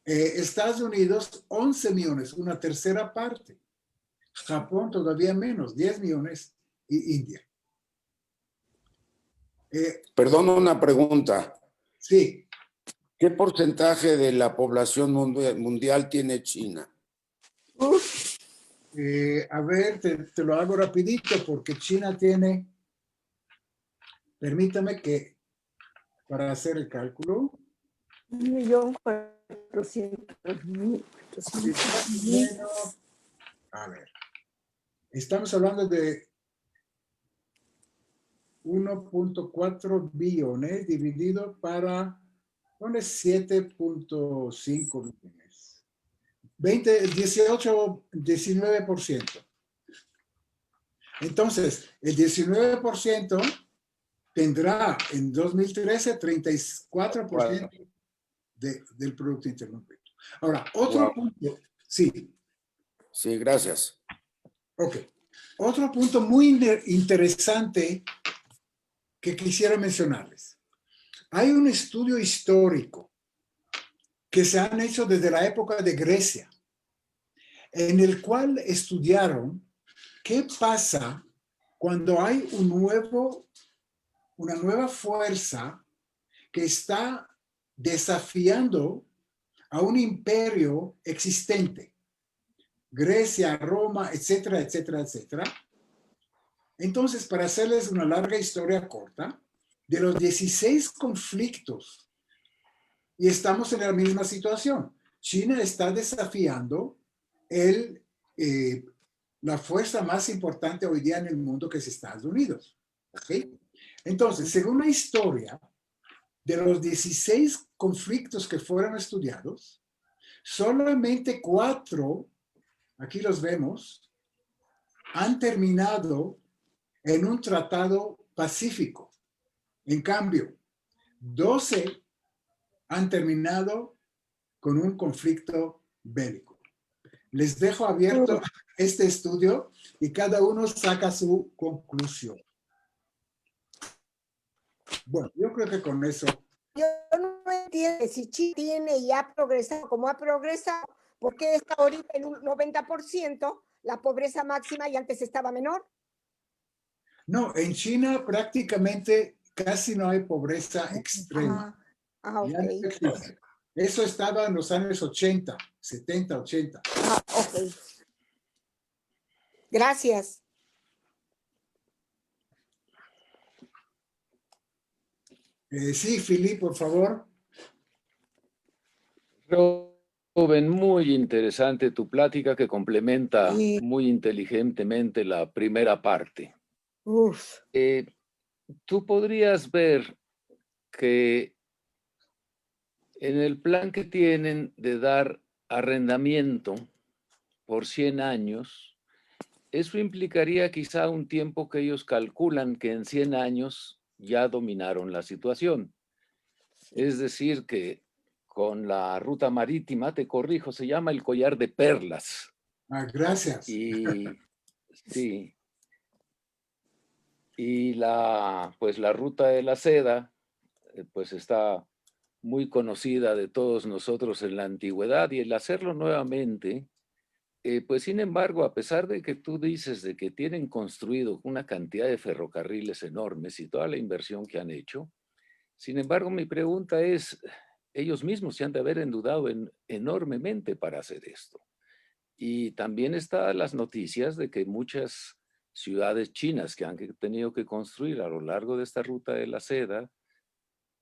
Estados Unidos, 11 millones, una tercera parte. Japón todavía menos, 10 millones, y India. Perdón, una pregunta. Sí. ¿Qué porcentaje de la población mundial tiene China? A ver, te lo hago rapidito porque China tiene, permítame que, para hacer el cálculo. 1.400.000. A ver, estamos hablando de 1.4 billones dividido para, ¿dónde? 7.5 billones. 19%. Entonces, el 19% tendrá en 2013 34% del Producto Interno Bruto. Ahora, otro punto. Sí. Sí, gracias. Ok. Otro punto muy interesante que quisiera mencionarles. Hay un estudio histórico que se han hecho desde la época de Grecia, en el cual estudiaron qué pasa cuando hay una nueva fuerza que está desafiando a un imperio existente. Grecia, Roma, etcétera, etcétera, etcétera. Entonces, para hacerles una larga historia corta, de los 16 conflictos Y estamos en la misma situación. China está desafiando la fuerza más importante hoy día en el mundo, que es Estados Unidos. ¿Okay? Entonces, según la historia, de los 16 conflictos que fueron estudiados, solamente 4, aquí los vemos, han terminado en un tratado pacífico. En cambio, 12 han terminado con un conflicto bélico. Les dejo abierto este estudio y cada uno saca su conclusión. Bueno, yo creo que con eso. Yo no entiendo si China tiene y ha progresado como ha progresado, ¿por qué está ahorita en un 90% la pobreza máxima y antes estaba menor? No, en China prácticamente casi no hay pobreza extrema. Ok. Ya no existe. Eso estaba en los años 80, 70, 80. Ok. Gracias. Sí, Philip, por favor. Rubén, muy interesante tu plática que complementa Sí. muy inteligentemente la primera parte. Uf. Tú podrías ver que en el plan que tienen de dar arrendamiento por 100 años, eso implicaría quizá un tiempo que ellos calculan que en 100 años ya dominaron la situación. Es decir, que con la ruta marítima, te corrijo, se llama el collar de perlas. Gracias. Y sí. Y pues la ruta de la seda, pues está muy conocida de todos nosotros en la antigüedad, y el hacerlo nuevamente, pues sin embargo, a pesar de que tú dices de que tienen construido una cantidad de ferrocarriles enormes y toda la inversión que han hecho, sin embargo, mi pregunta es, ellos mismos se han de haber endeudado enormemente para hacer esto. Y también están las noticias de que muchas ciudades chinas que han tenido que construir a lo largo de esta ruta de la seda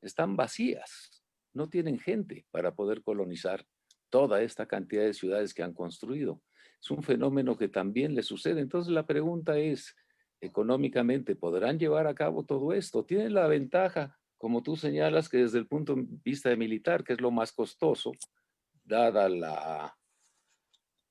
están vacías, no tienen gente para poder colonizar toda esta cantidad de ciudades que han construido. Es un fenómeno que también le sucede. Entonces la pregunta es, económicamente, ¿podrán llevar a cabo todo esto? Tienen la ventaja, como tú señalas, que desde el punto de vista militar, que es lo más costoso, dada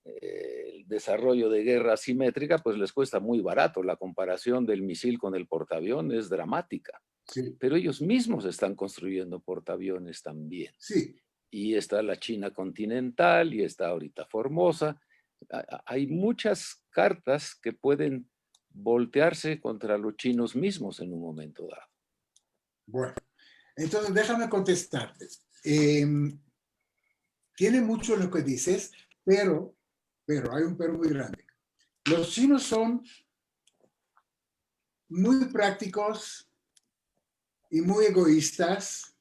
el desarrollo de guerra asimétrica, pues les cuesta muy barato. La comparación del misil con el portaaviones es dramática. Sí. Pero ellos mismos están construyendo portaaviones también. Sí. Y está la China continental y está ahorita Formosa. Hay muchas cartas que pueden voltearse contra los chinos mismos en un momento dado. Bueno, entonces déjame contestarte. Tiene mucho lo que dices, pero hay un pero muy grande. Los chinos son muy prácticos y muy egoístas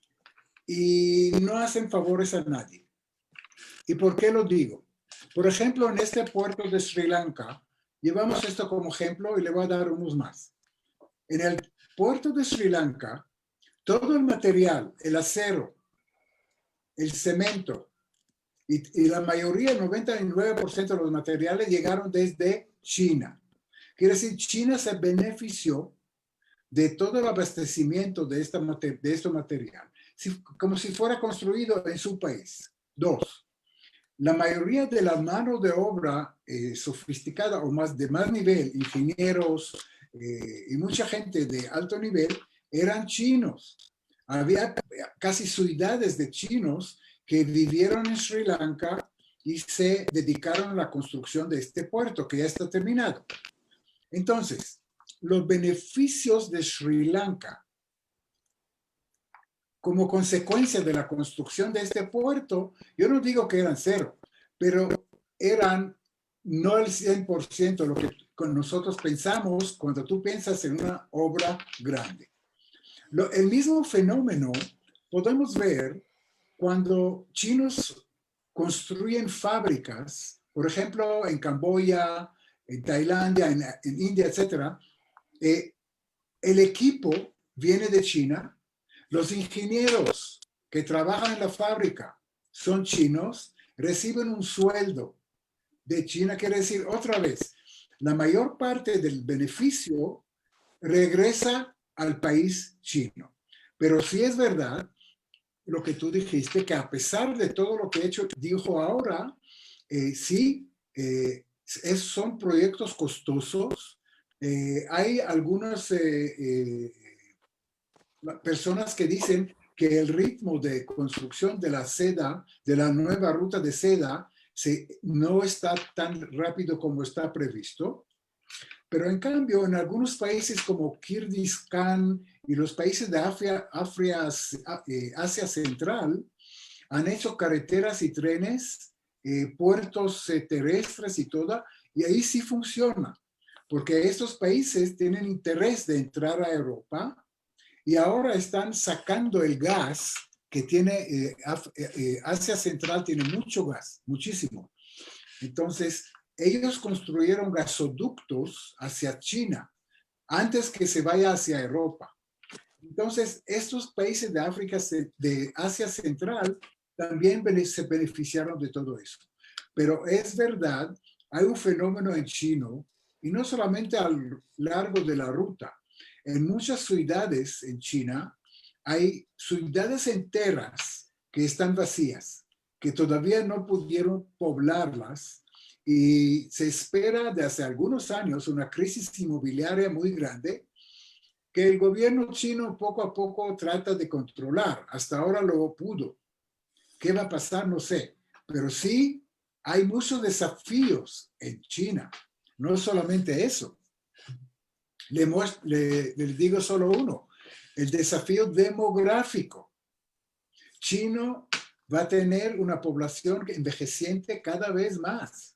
y no hacen favores a nadie. ¿Y por qué lo digo? Por ejemplo, en este puerto de Sri Lanka, llevamos esto como ejemplo y le voy a dar unos más. En el puerto de Sri Lanka, todo el material, el acero, el cemento y la mayoría, el 99% de los materiales llegaron desde China. Quiere decir, China se benefició de todo el abastecimiento de este material, como si fuera construido en su país. 2. La mayoría de la mano de obra sofisticada o de más nivel, ingenieros y mucha gente de alto nivel, eran chinos. Había casi ciudades de chinos que vivieron en Sri Lanka y se dedicaron a la construcción de este puerto, que ya está terminado. Entonces, los beneficios de Sri Lanka como consecuencia de la construcción de este puerto, yo no digo que eran cero, pero eran no el 100% lo que nosotros pensamos cuando tú piensas en una obra grande. El mismo fenómeno podemos ver cuando chinos construyen fábricas, por ejemplo, en Camboya, en Tailandia, en India, etc. El equipo viene de China, los ingenieros que trabajan en la fábrica son chinos, reciben un sueldo de China. Quiere decir, otra vez, la mayor parte del beneficio regresa al país chino. Pero sí es verdad lo que tú dijiste, que a pesar de todo lo que dijo ahora, sí, son proyectos costosos. Hay algunas personas que dicen que el ritmo de construcción de la seda, de la nueva ruta de seda, no está tan rápido como está previsto. Pero en cambio, en algunos países como Kirguistán y los países de Asia Central, han hecho carreteras y trenes, puertos terrestres y todo, y ahí sí funciona, porque estos países tienen interés de entrar a Europa y ahora están sacando el gas que tiene Asia Central, tiene mucho gas, muchísimo. Entonces, ellos construyeron gasoductos hacia China antes que se vaya hacia Europa. Entonces, estos países de África, de Asia Central, también se beneficiaron de todo eso. Pero es verdad, hay un fenómeno en China, y no solamente a lo largo de la ruta. En muchas ciudades en China, hay ciudades enteras que están vacías, que todavía no pudieron poblarlas, y se espera de hace algunos años una crisis inmobiliaria muy grande que el gobierno chino poco a poco trata de controlar. Hasta ahora lo pudo. ¿Qué va a pasar? No sé. Pero sí hay muchos desafíos en China. No solamente eso. Le digo solo uno. El desafío demográfico. China va a tener una población envejeciente cada vez más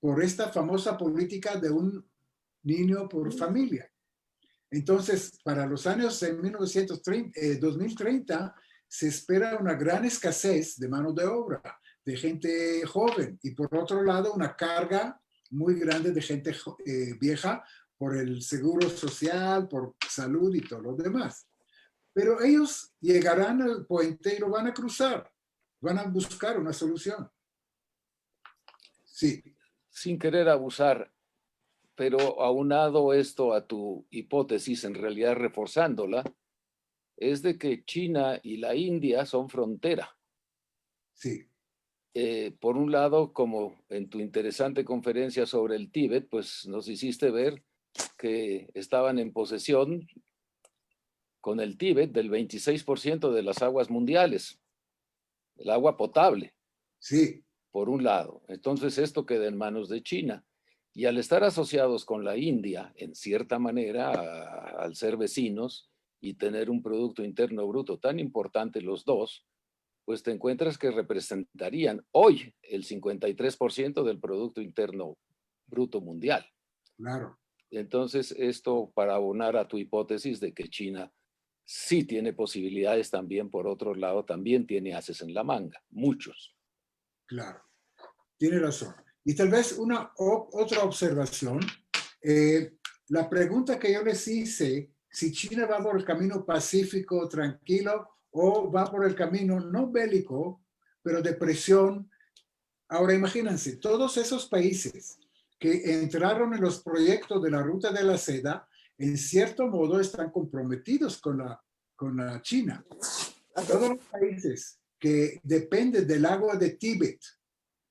por esta famosa política de un niño por familia. Entonces, para los años 2030, se espera una gran escasez de mano de obra, de gente joven, y por otro lado, una carga muy grande de gente vieja por el seguro social, por salud y todo lo demás. Pero ellos llegarán al puente y lo van a cruzar, van a buscar una solución. Sí. Sin querer abusar, pero aunado esto a tu hipótesis, en realidad reforzándola, es de que China y la India son frontera. Sí. Por un lado, como en tu interesante conferencia sobre el Tíbet, pues nos hiciste ver que estaban en posesión con el Tíbet del 26% de las aguas mundiales, el agua potable. Sí. Por un lado. Entonces esto queda en manos de China. Y al estar asociados con la India, en cierta manera, al ser vecinos y tener un Producto Interno Bruto tan importante los dos, pues te encuentras que representarían hoy el 53% del Producto Interno Bruto mundial. Claro. Entonces esto para abonar a tu hipótesis de que China sí tiene posibilidades también, por otro lado, también tiene ases en la manga, muchos. Claro, tiene razón. Y tal vez otra observación, la pregunta que yo les hice, si China va por el camino pacífico, tranquilo, o va por el camino no bélico, pero de presión. Ahora imagínense, todos esos países que entraron en los proyectos de la Ruta de la Seda, en cierto modo están comprometidos con la China. Todos los países que dependen del agua de Tíbet,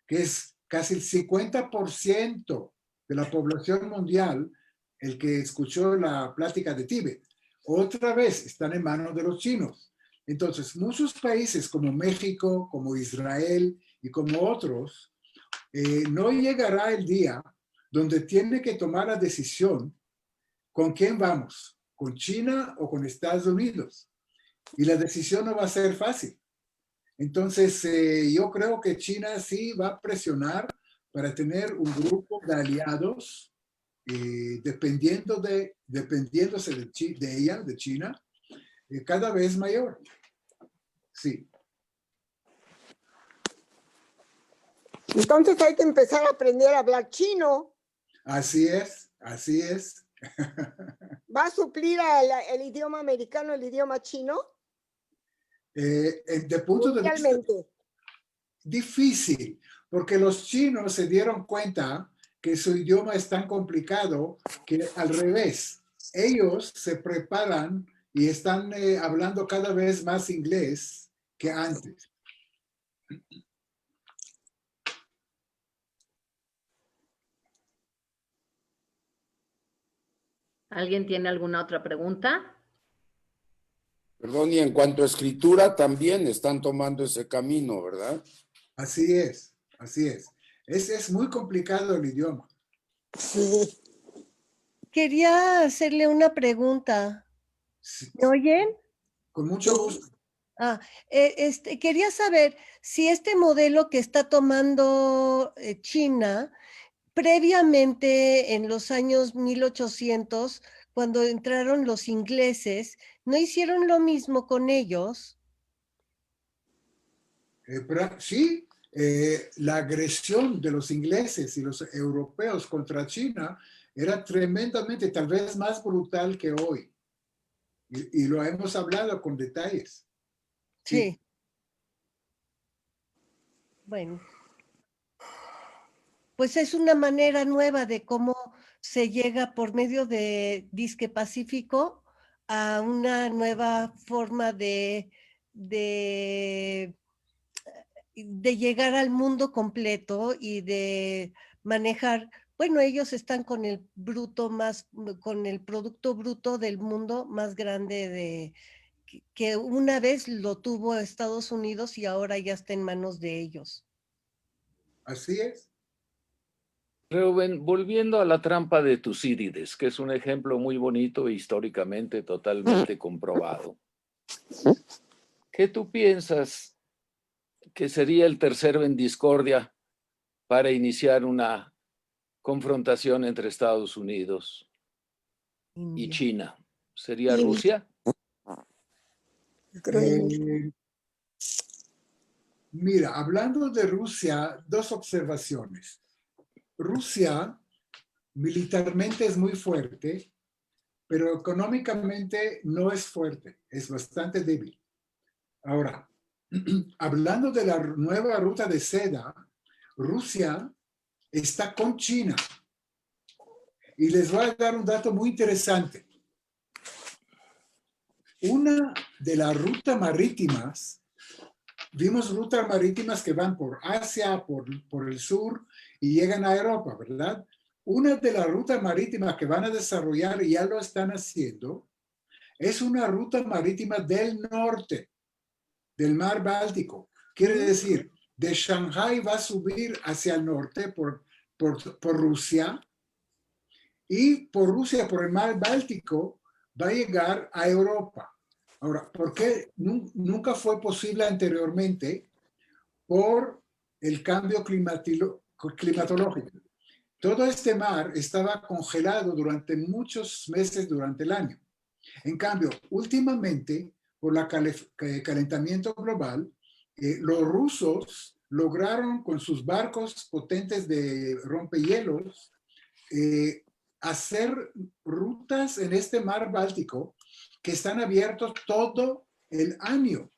que es casi el 50% de la población mundial, el que escuchó la plática de Tíbet, otra vez están en manos de los chinos. Entonces, muchos países como México, como Israel y como otros, no llegará el día donde tiene que tomar la decisión con quién vamos, con China o con Estados Unidos. Y la decisión no va a ser fácil. Entonces, yo creo que China sí va a presionar para tener un grupo de aliados, dependiéndose de ella, de China, cada vez mayor. Sí. Entonces hay que empezar a aprender a hablar chino. Así es, así es. ¿Va a suplir el idioma americano, el idioma chino? De punto de vista Mundialmente. difícil, porque los chinos se dieron cuenta que su idioma es tan complicado que al revés, ellos se preparan y están hablando cada vez más inglés que antes. ¿Alguien tiene alguna otra pregunta? Perdón, y en cuanto a escritura también están tomando ese camino, ¿verdad? Así es, así es. Es muy complicado el idioma. Sí. Quería hacerle una pregunta. Sí, ¿Me oyen? con mucho gusto. Quería saber si este modelo que está tomando China, previamente en los años 1800, cuando entraron los ingleses, ¿no hicieron lo mismo con ellos? Pero sí, la agresión de los ingleses y los europeos contra China era tremendamente, tal vez más brutal que hoy. Y lo hemos hablado con detalles. Sí. Bueno, pues es una manera nueva de cómo se llega por medio de Disque Pacífico a una nueva forma de llegar al mundo completo y de manejar. Bueno, ellos están con el con el producto bruto del mundo más grande que una vez lo tuvo Estados Unidos y ahora ya está en manos de ellos. Así es. Reuben, volviendo a la trampa de Tucídides, que es un ejemplo muy bonito e históricamente totalmente comprobado. ¿Qué tú piensas que sería el tercero en discordia para iniciar una confrontación entre Estados Unidos y India. China? ¿Sería India. Rusia? Creo en- Mira, hablando de Rusia, dos observaciones. Rusia militarmente es muy fuerte, pero económicamente no es fuerte, es bastante débil. Ahora, hablando de la nueva ruta de seda, Rusia está con China. Y les voy a dar un dato muy interesante. Una de las rutas marítimas, vimos rutas marítimas que van por Asia, por el sur y llegan a Europa, ¿verdad? Una de las rutas marítimas que van a desarrollar y ya lo están haciendo es una ruta marítima del norte, del mar Báltico. Quiere decir, de Shanghái va a subir hacia el norte por Rusia y por Rusia, por el mar Báltico, va a llegar a Europa. Ahora, ¿por qué nunca fue posible anteriormente? Por el cambio climatológico. Todo este mar estaba congelado durante muchos meses durante el año. En cambio, últimamente, por el calentamiento global, los rusos lograron con sus barcos potentes de rompehielos hacer rutas en este mar Báltico que están abiertos todo el año.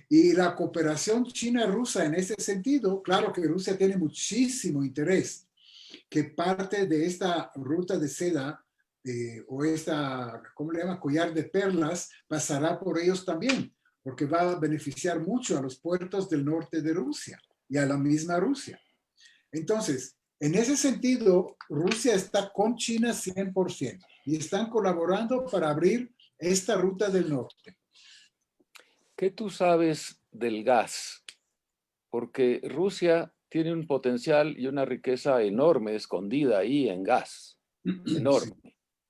Y la cooperación china-rusa en ese sentido, claro que Rusia tiene muchísimo interés que parte de esta ruta de seda o esta, ¿cómo le llama? Collar de perlas, pasará por ellos también, porque va a beneficiar mucho a los puertos del norte de Rusia y a la misma Rusia. Entonces, en ese sentido, Rusia está con China 100% y están colaborando para abrir esta ruta del norte. ¿Qué tú sabes del gas? Porque Rusia tiene un potencial y una riqueza enorme escondida ahí en gas. Enorme.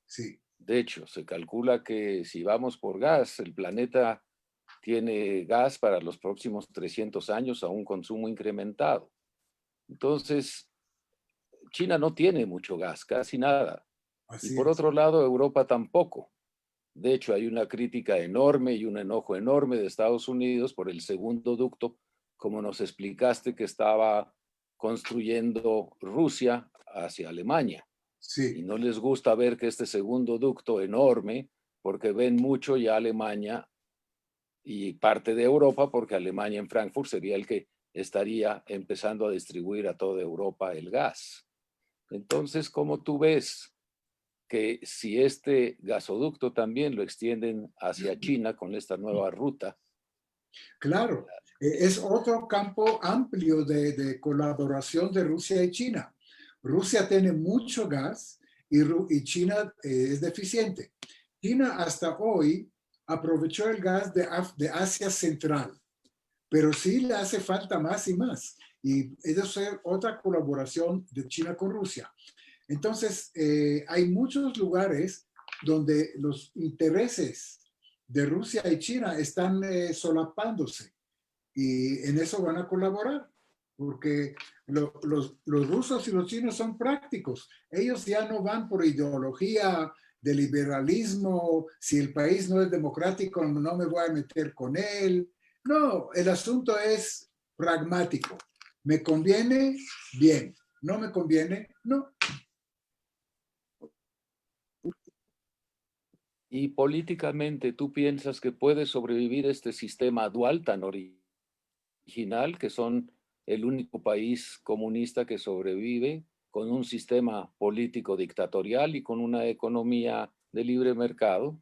Sí, sí. De hecho, se calcula que si vamos por gas, el planeta tiene gas para los próximos 300 años a un consumo incrementado. Entonces, China no tiene mucho gas, casi nada. Y Así por es. otro lado, Europa tampoco. De hecho, hay una crítica enorme y un enojo enorme de Estados Unidos por el segundo ducto, como nos explicaste que estaba construyendo Rusia hacia Alemania. Sí. Y no les gusta ver que este segundo ducto enorme, porque ven mucho ya Alemania y parte de Europa, porque Alemania en Frankfurt sería el que estaría empezando a distribuir a toda Europa el gas. Entonces, ¿cómo tú ves que si este gasoducto también lo extienden hacia China con esta nueva ruta? Claro, es otro campo amplio de colaboración de Rusia y China. Rusia tiene mucho gas y China es deficiente. China hasta hoy aprovechó el gas de Asia Central, pero sí le hace falta más y más. Y eso es otra colaboración de China con Rusia. Entonces, hay muchos lugares donde los intereses de Rusia y China están solapándose y en eso van a colaborar, porque los rusos y los chinos son prácticos. Ellos ya no van por ideología de liberalismo, si el país no es democrático no me voy a meter con él. No, el asunto es pragmático. ¿Me conviene? Bien. ¿No me conviene? No. Y políticamente, ¿tú piensas que puede sobrevivir este sistema dual tan original, que son el único país comunista que sobrevive con un sistema político dictatorial y con una economía de libre mercado?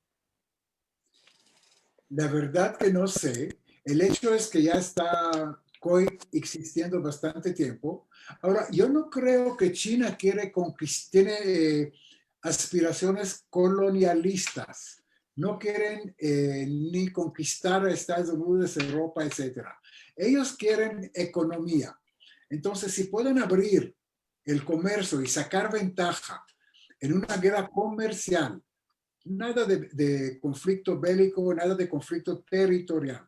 La verdad que no sé. El hecho es que ya está coexistiendo bastante tiempo. Ahora, yo no creo que China tiene aspiraciones colonialistas. No quieren ni conquistar a Estados Unidos, Europa, etc. Ellos quieren economía. Entonces, si pueden abrir el comercio y sacar ventaja en una guerra comercial, nada de conflicto bélico, nada de conflicto territorial,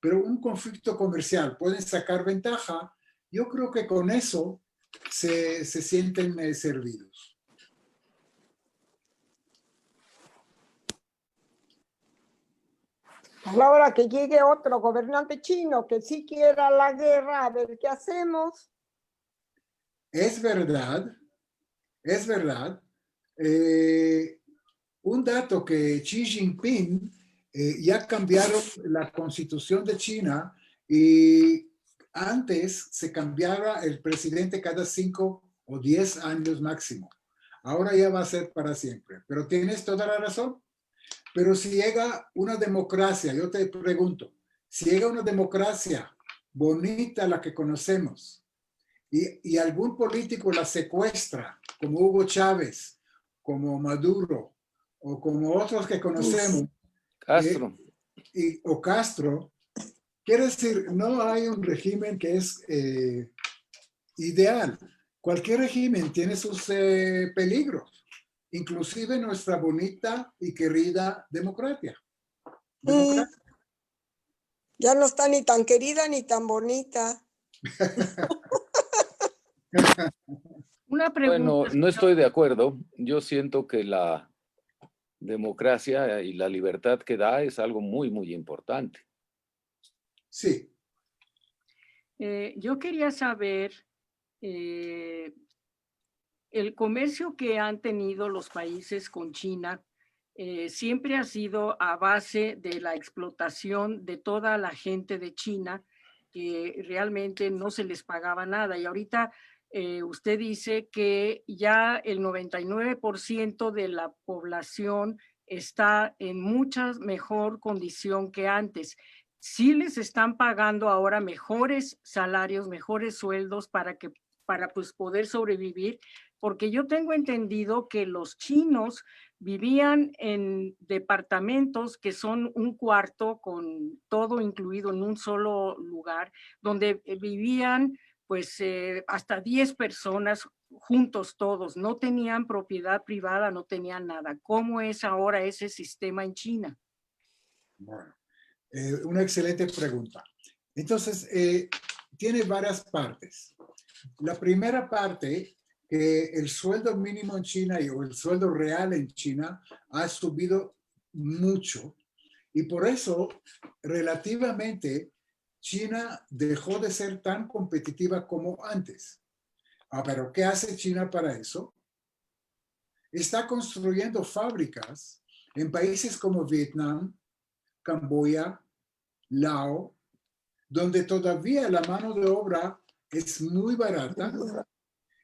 pero un conflicto comercial, pueden sacar ventaja, yo creo que con eso se sienten servidos. A la hora que llegue otro gobernante chino que sí quiera la guerra, a ver qué hacemos. Es verdad, es verdad. Un dato que Xi Jinping ya cambiaron la constitución de China y antes se cambiaba el presidente cada 5 o 10 años máximo. Ahora ya va a ser para siempre. Pero tienes toda la razón. Pero si llega una democracia, yo te pregunto, si llega una democracia bonita, la que conocemos, y algún político la secuestra, como Hugo Chávez, como Maduro, o como otros que conocemos, Castro. o Castro, quiere decir, no hay un régimen que es ideal. Cualquier régimen tiene sus peligros, inclusive nuestra bonita y querida democracia. Ya no está ni tan querida ni tan bonita. Una pregunta. Bueno, no estoy de acuerdo. Yo siento que la democracia y la libertad que da es algo muy, muy importante. Sí. Yo quería saber el comercio que han tenido los países con China siempre ha sido a base de la explotación de toda la gente de China, que realmente no se les pagaba nada. Y ahorita usted dice que ya el 99% de la población está en mucha mejor condición que antes. Sí les están pagando ahora mejores salarios, mejores sueldos para pues poder sobrevivir, porque yo tengo entendido que los chinos vivían en departamentos que son un cuarto con todo incluido en un solo lugar, donde vivían pues hasta 10 personas juntos todos, no tenían propiedad privada, no tenían nada. ¿Cómo es ahora ese sistema en China? Bueno, una excelente pregunta. Entonces, tiene varias partes. La primera parte, que el sueldo mínimo en China o el sueldo real en China ha subido mucho y por eso relativamente China dejó de ser tan competitiva como antes. Pero ¿qué hace China para eso? Está construyendo fábricas en países como Vietnam, Camboya, Lao, donde todavía la mano de obra es muy barata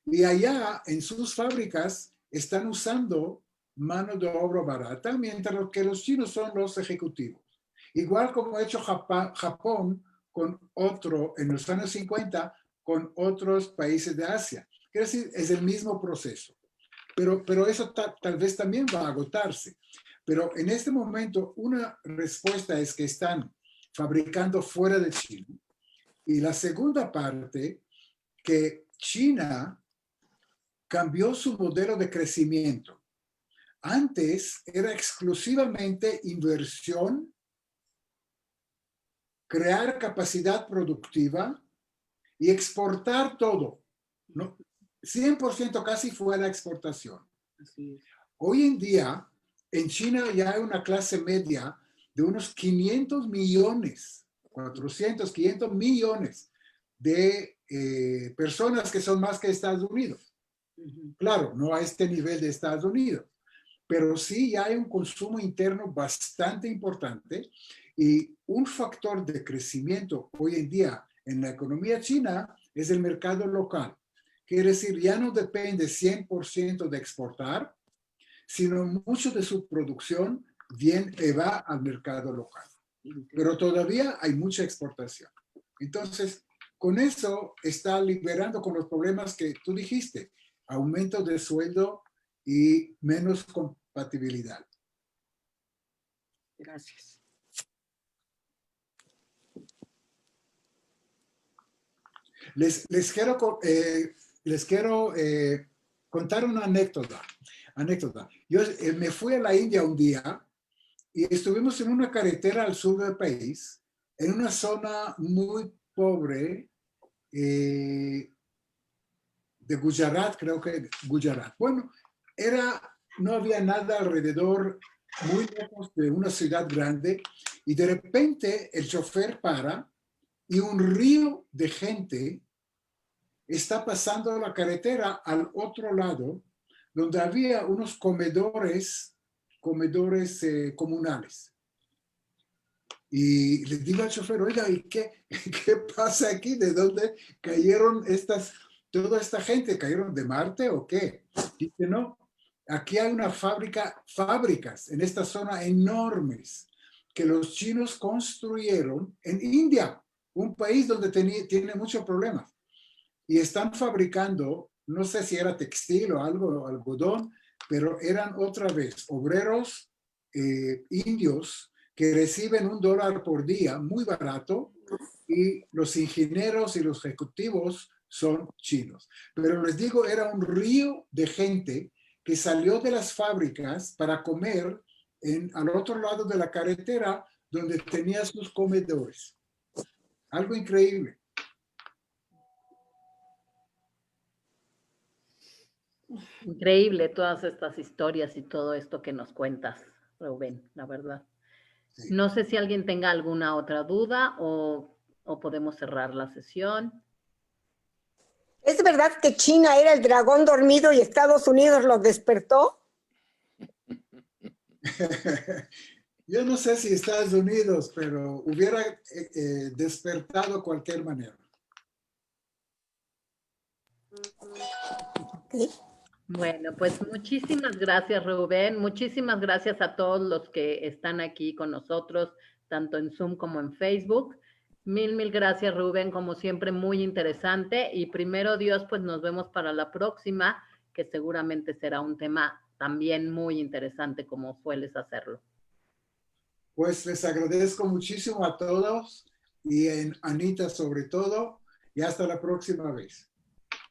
y allá en sus fábricas están usando mano de obra barata, mientras que los chinos son los ejecutivos. Igual como ha hecho Japón con otro, en los años 50, con otros países de Asia. Quiero decir, es el mismo proceso. Pero eso tal vez también va a agotarse. Pero en este momento, una respuesta es que están fabricando fuera de China. Y la segunda parte, que China cambió su modelo de crecimiento. Antes era exclusivamente inversión, crear capacidad productiva y exportar todo. ¿No? 100% casi fue la exportación. Hoy en día, en China ya hay una clase media de unos 500 millones, 400, 500 millones de personas que son más que Estados Unidos. Claro, no a este nivel de Estados Unidos, pero sí ya hay un consumo interno bastante importante y un factor de crecimiento hoy en día en la economía china es el mercado local. Quiere decir, ya no depende 100% de exportar, sino mucho de su producción va al mercado local. Pero todavía hay mucha exportación. Entonces, con eso está liberando con los problemas que tú dijiste, aumento de sueldo y menos compatibilidad. Gracias. Les quiero contar una anécdota. Yo me fui a la India un día y estuvimos en una carretera al sur del país, en una zona muy pobre de Gujarat, creo que Gujarat. Bueno, no había nada alrededor, muy lejos de una ciudad grande, y de repente el chofer para y un río de gente está pasando la carretera al otro lado, donde había unos comedores comunales. Y le digo al chofer, oiga, ¿y qué pasa aquí? ¿De dónde cayeron toda esta gente? ¿Cayeron de Marte o qué? Dice, no, aquí hay fábricas en esta zona enormes que los chinos construyeron en India, un país donde tiene muchos problemas. Y están fabricando, no sé si era textil o algodón, pero eran otra vez obreros indios que reciben $1 por día, muy barato, y los ingenieros y los ejecutivos son chinos. Pero les digo, era un río de gente que salió de las fábricas para comer al otro lado de la carretera donde tenía sus comedores. Algo increíble. Increíble todas estas historias y todo esto que nos cuentas, Rubén, la verdad. Sí. No sé si alguien tenga alguna otra duda o podemos cerrar la sesión. ¿Es verdad que China era el dragón dormido y Estados Unidos lo despertó? Yo no sé si Estados Unidos, pero hubiera despertado de cualquier manera. ¿Sí? Bueno, pues muchísimas gracias, Rubén. Muchísimas gracias a todos los que están aquí con nosotros, tanto en Zoom como en Facebook. Mil gracias, Rubén, como siempre, muy interesante. Y primero Dios, pues nos vemos para la próxima, que seguramente será un tema también muy interesante, como sueles hacerlo. Pues les agradezco muchísimo a todos y a Anita sobre todo, y hasta la próxima vez.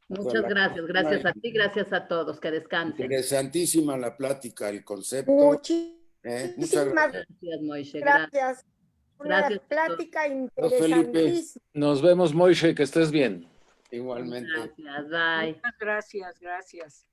Muchas gracias, gracias a ti, gracias a todos, que descansen. Interesantísima la plática, el concepto. Muchas gracias. Gracias, Moishe. Gracias. Gracias. Una plática Felipe. interesantísima. Nos vemos, Moishe, que estés bien. Igualmente. Gracias, bye. Muchas gracias, gracias.